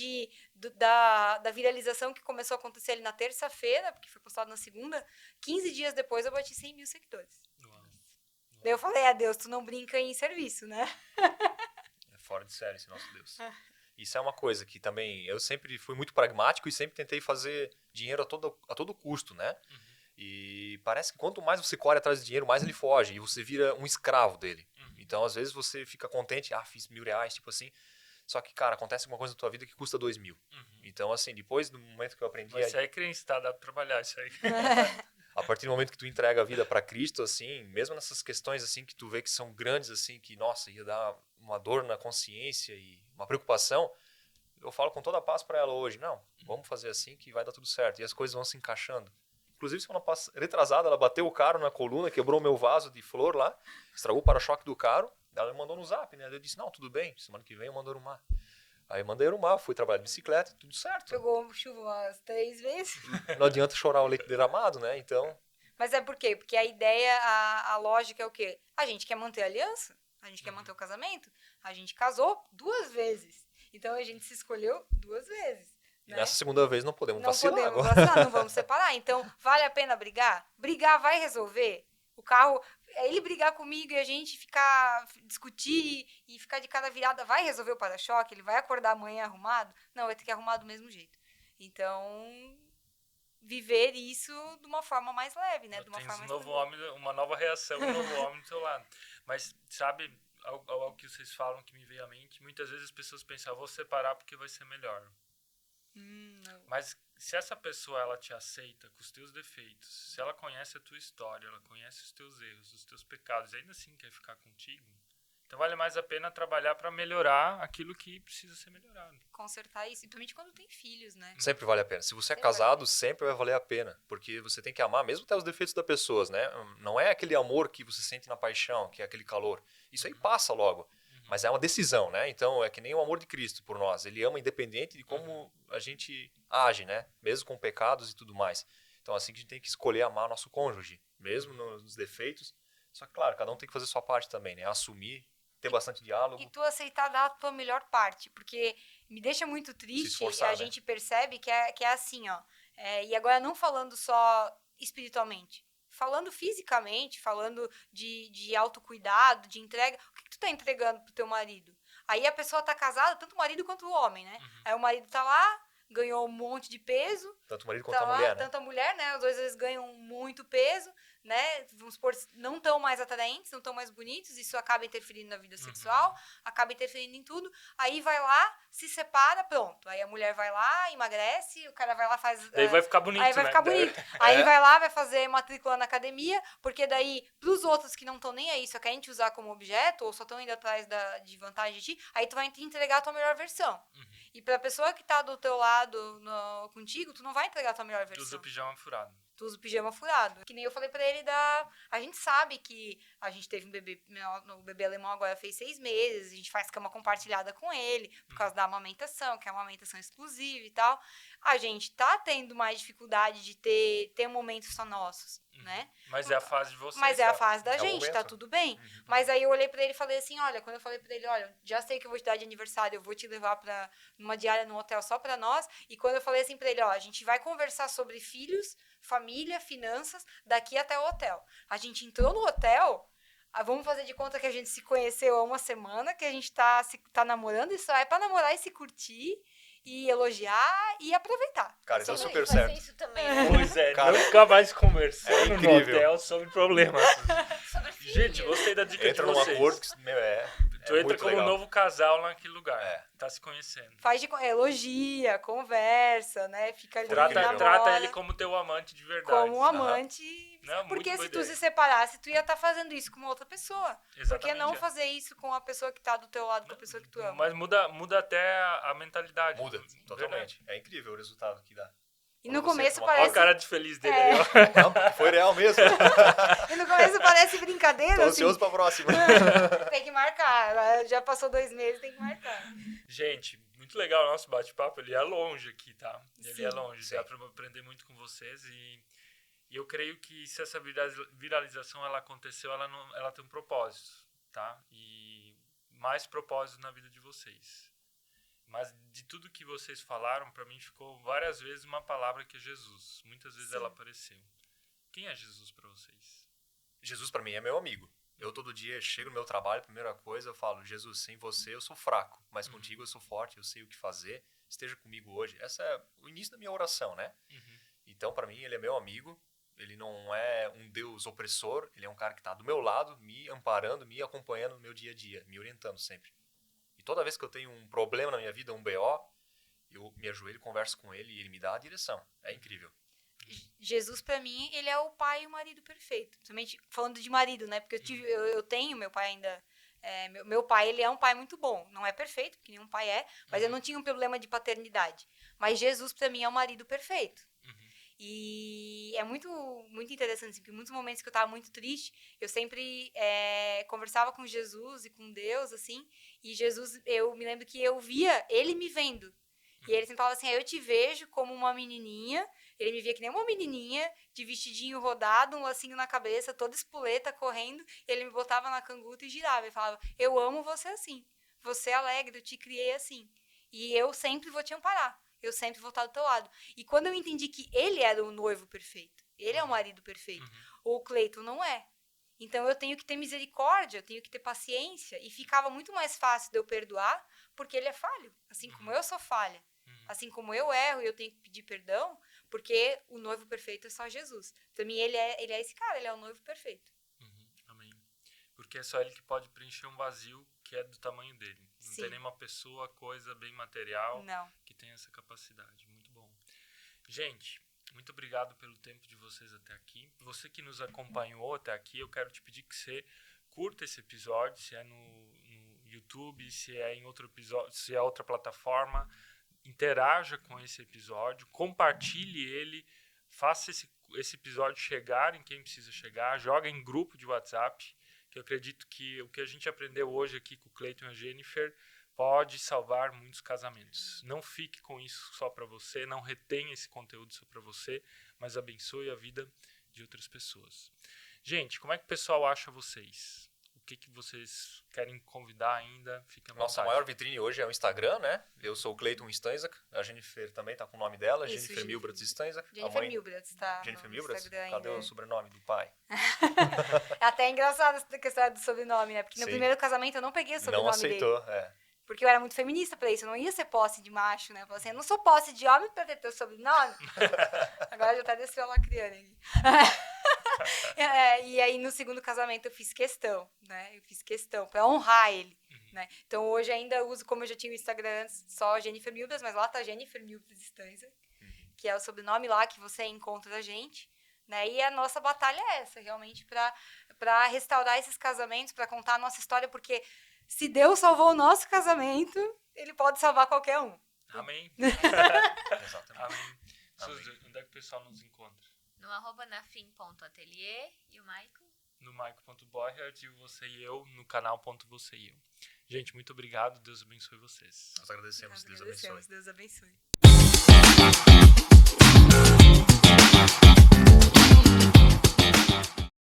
da viralização que começou a acontecer ali na terça-feira, porque foi postado na segunda, 15 dias depois eu bati 100 mil seguidores. Daí eu falei, Deus, tu não brinca em serviço, né? É fora de série esse nosso Deus. Isso é uma coisa que também eu sempre fui muito pragmático e sempre tentei fazer dinheiro a todo custo, né? E parece que quanto mais você corre atrás de dinheiro, mais ele foge e você vira um escravo dele. Então, às vezes, você fica contente, fiz R$1.000, tipo assim. Só que, cara, acontece alguma coisa na tua vida que custa 2.000. Então, assim, depois do momento que eu aprendi... Mas isso aí é crença, tá? Dá pra trabalhar isso aí. A partir do momento que tu entrega a vida para Cristo, assim, mesmo nessas questões, assim, que tu vê que são grandes, assim, que, nossa, ia dar uma dor na consciência e uma preocupação, eu falo com toda a paz para ela hoje, não, vamos fazer assim que vai dar tudo certo. E as coisas vão se encaixando. Inclusive, semana retrasada, ela bateu o carro na coluna, quebrou o meu vaso de flor lá, estragou o para-choque do carro, ela me mandou no zap, né? Eu disse, não, tudo bem, semana que vem eu mando arrumar. Aí mandei arrumar, fui trabalhar de bicicleta, tudo certo. Pegou chuva umas 3 vezes. Não adianta chorar o leite derramado, né? Então... Mas é por quê? Porque a ideia, a lógica é o quê? A gente quer manter a aliança, a gente quer manter o casamento, a gente casou 2 vezes. Então a gente se escolheu 2 vezes. E nessa segunda vez não podemos vacilar. Não podemos vacilar, não vamos separar. Então, vale a pena brigar? Brigar vai resolver? O carro, ele brigar comigo e a gente discutir e ficar de cara virada, vai resolver o para-choque? Ele vai acordar amanhã arrumado? Não, vai ter que arrumar do mesmo jeito. Então, viver isso de uma forma mais leve, né? De uma forma mais uma nova reação, um novo homem do seu lado. Mas, sabe, algo que vocês falam que me veio à mente, muitas vezes as pessoas pensam, vou separar porque vai ser melhor. Mas se essa pessoa ela te aceita com os teus defeitos, se ela conhece a tua história, ela conhece os teus erros, os teus pecados, e ainda assim quer ficar contigo, então vale mais a pena trabalhar para melhorar aquilo que precisa ser melhorado. Consertar isso, principalmente quando tem filhos, né? Sempre vale a pena. Se você é casado, sempre vai valer a pena, porque você tem que amar mesmo até os defeitos das pessoas, né? Não é aquele amor que você sente na paixão, que é aquele calor. Isso aí passa logo. Mas é uma decisão, né? Então, é que nem o amor de Cristo por nós. Ele ama independente de como a gente age, né? Mesmo com pecados e tudo mais. Então, assim que a gente tem que escolher amar nosso cônjuge, mesmo nos defeitos. Só que, claro, cada um tem que fazer sua parte também, né? Assumir, ter bastante diálogo. E tu aceitar dar a tua melhor parte. Porque me deixa muito triste esforçar, e a gente percebe que é assim, ó. E agora não falando só espiritualmente. Falando fisicamente, falando de autocuidado, de entrega. O que tu tá entregando pro teu marido? Aí a pessoa tá casada, tanto o marido quanto o homem, né? Aí o marido tá lá, ganhou um monte de peso. Tanto o marido quanto a mulher, né? Tanto a mulher, né? Os dois às vezes ganham muito peso, né? Vamos supor, não tão mais atraentes, não tão mais bonitos. Isso acaba interferindo na vida sexual, acaba interferindo em tudo. Aí vai lá, se separa, pronto. Aí a mulher vai lá, emagrece, o cara vai lá, faz... Daí vai ficar bonito, Aí vai ficar bonito. Aí vai lá, vai fazer matrícula na academia, porque daí, pros outros que não estão nem aí, só querem te usar como objeto, ou só estão indo atrás de vantagem de ti, aí tu vai te entregar a tua melhor versão. E pra pessoa que tá do teu lado contigo, tu não vai entregar a tua melhor versão. Tu usa o pijama furado. Tu usa o pijama furado. Que nem eu falei pra ele a gente sabe que a gente teve um bebê, o bebê alemão agora fez 6 meses, a gente faz cama compartilhada com ele, por causa da amamentação, que é uma amamentação exclusiva e tal. A gente tá tendo mais dificuldade de ter momentos só nossos, né? Mas é a fase de vocês. Mas é a fase da É o gente, momento. tá tudo bem. Mas aí eu olhei pra ele e falei assim, olha, quando eu falei pra ele, olha, já sei que eu vou te dar de aniversário, eu vou te levar pra numa diária no hotel só pra nós. E quando eu falei assim pra ele, ó, a gente vai conversar sobre filhos, família, finanças, daqui até o hotel. A gente entrou no hotel, vamos fazer de conta que a gente se conheceu há uma semana, que a gente tá namorando, isso é pra namorar e se curtir, e elogiar e aproveitar. Cara, então Sim, super fazer certo. isso também, né? Pois é, Cara, nunca mais conversando é no incrível. hotel sobre problemas. Sobre filhos. Gente, gostei da dica Entra de num vocês. acordo que Tu entra muito como um legal. novo casal naquele lugar. É. Tá se conhecendo. Elogia, conversa, né? Fica ali, incrível. namora, Trata ele como teu amante de verdade. como um amante. Não, Porque muito se boa tu ideia. se separasse, tu ia estar fazendo isso com uma outra pessoa. Por Exatamente. que não fazer isso com a pessoa que tá do teu lado, com a pessoa que tu ama? Mas muda até a mentalidade. Muda, Verdade. totalmente. É incrível o resultado que dá. E no Quando você começo toma Olha parece... a cara de feliz dele É. ali, ó. Não, porque foi real mesmo. E no começo parece brincadeira, Tô assim. ansioso pra próxima. Tem que marcar. Já passou 2 meses, tem que marcar. Gente, muito legal o nosso bate-papo. Ele é longe aqui, tá? Ele Sim. é longe. Sim. Dá pra aprender muito com vocês. E eu creio que se essa viralização ela aconteceu, ela tem um propósito, tá? E mais propósito na vida de vocês. Mas de tudo que vocês falaram, pra mim ficou várias vezes uma palavra que é Jesus. Muitas vezes Sim. ela apareceu. Quem é Jesus pra vocês? Jesus pra mim é meu amigo. Eu todo dia chego no meu trabalho, primeira coisa, eu falo, Jesus, sem você eu sou fraco, mas contigo eu sou forte, eu sei o que fazer, esteja comigo hoje. Essa é o início da minha oração, né? Então, pra mim, ele é meu amigo, ele não é um Deus opressor, ele é um cara que tá do meu lado, me amparando, me acompanhando no meu dia a dia, me orientando sempre. E toda vez que eu tenho um problema na minha vida, um BO, eu me ajoelho, converso com ele e ele me dá a direção. É incrível. Jesus, pra mim, ele é o pai e o marido perfeito. Principalmente falando de marido, né? Porque eu tenho, meu pai ainda... meu pai, ele é um pai muito bom. Não é perfeito, porque nenhum pai é. Mas eu não tinha um problema de paternidade. Mas Jesus, pra mim, é o marido perfeito. E é muito, muito interessante, assim, porque em muitos momentos que eu tava muito triste, eu sempre conversava com Jesus e com Deus, assim. E Jesus, eu me lembro que eu via ele me vendo. E ele sempre falava assim, eu te vejo como uma menininha. Ele me via que nem uma menininha, de vestidinho rodado, um lacinho na cabeça, toda espoleta, correndo. Ele me botava na canguta e girava. E falava, eu amo você assim. Você é alegre, eu te criei assim. E eu sempre vou te amparar. Eu sempre vou estar do teu lado. E quando eu entendi que ele era o noivo perfeito, ele é o marido perfeito, o Cleiton não é. Então eu tenho que ter misericórdia, eu tenho que ter paciência. E ficava muito mais fácil de eu perdoar, porque ele é falho. Assim como eu sou falha. Assim como eu erro e eu tenho que pedir perdão, porque o noivo perfeito é só Jesus. Pra mim, ele é esse cara, ele é o noivo perfeito. Amém. Porque é só ele que pode preencher um vazio que é do tamanho dele. Não Sim. tem nenhuma pessoa, coisa bem material Não. que tem essa capacidade. Muito bom. Gente, muito obrigado pelo tempo de vocês até aqui. Você que nos acompanhou até aqui, eu quero te pedir que você curta esse episódio, se é no YouTube, se é em outro episódio, se é outra plataforma. Interaja com esse episódio, compartilhe ele, faça esse episódio chegar em quem precisa chegar, joga em grupo de WhatsApp, que eu acredito que o que a gente aprendeu hoje aqui com o Cleiton e a Jennifer pode salvar muitos casamentos. Não fique com isso só para você, não retenha esse conteúdo só para você, mas abençoe a vida de outras pessoas. Gente, como é que o pessoal acha vocês? O que vocês querem convidar ainda? Fica à vontade. Nossa maior vitrine hoje é o Instagram, né? Eu sou o Cleiton Stanzak, a Jennifer também tá com o nome dela, Isso, Jennifer Jennifer. Milbrats Stanzak. Jennifer Milbrats, tá? Jennifer no Milbrats? Instagram Cadê ainda. o sobrenome do pai? É até engraçado essa questão do sobrenome, né? Porque no Sim. primeiro casamento eu não peguei o sobrenome Não aceitou, dele. é. Porque eu era muito feminista pra isso, eu não ia ser posse de macho, né? Eu falei assim, eu não sou posse de homem pra ter teu sobrenome. Agora já tá desceu a lacriane aqui. E aí no segundo casamento eu fiz questão, né? Eu fiz questão pra honrar ele, né? Então hoje ainda uso, como eu já tinha o Instagram antes, só Jennifer Milbrats, mas lá tá Jennifer Milbrats Stanzak, que é o sobrenome lá que você encontra a gente, né? E a nossa batalha é essa, realmente, pra restaurar esses casamentos, pra contar a nossa história, porque se Deus salvou o nosso casamento, ele pode salvar qualquer um. Amém. Exatamente. Amém. Amém. Suzy, onde é que o pessoal nos encontra? No @nafim.atelier e o Maico. No maico.borgert e o Você e Eu no canal.você e Eu. Gente, muito obrigado. Deus abençoe vocês. Nós agradecemos, Nós Deus abençoe. agradecemos, Deus abençoe.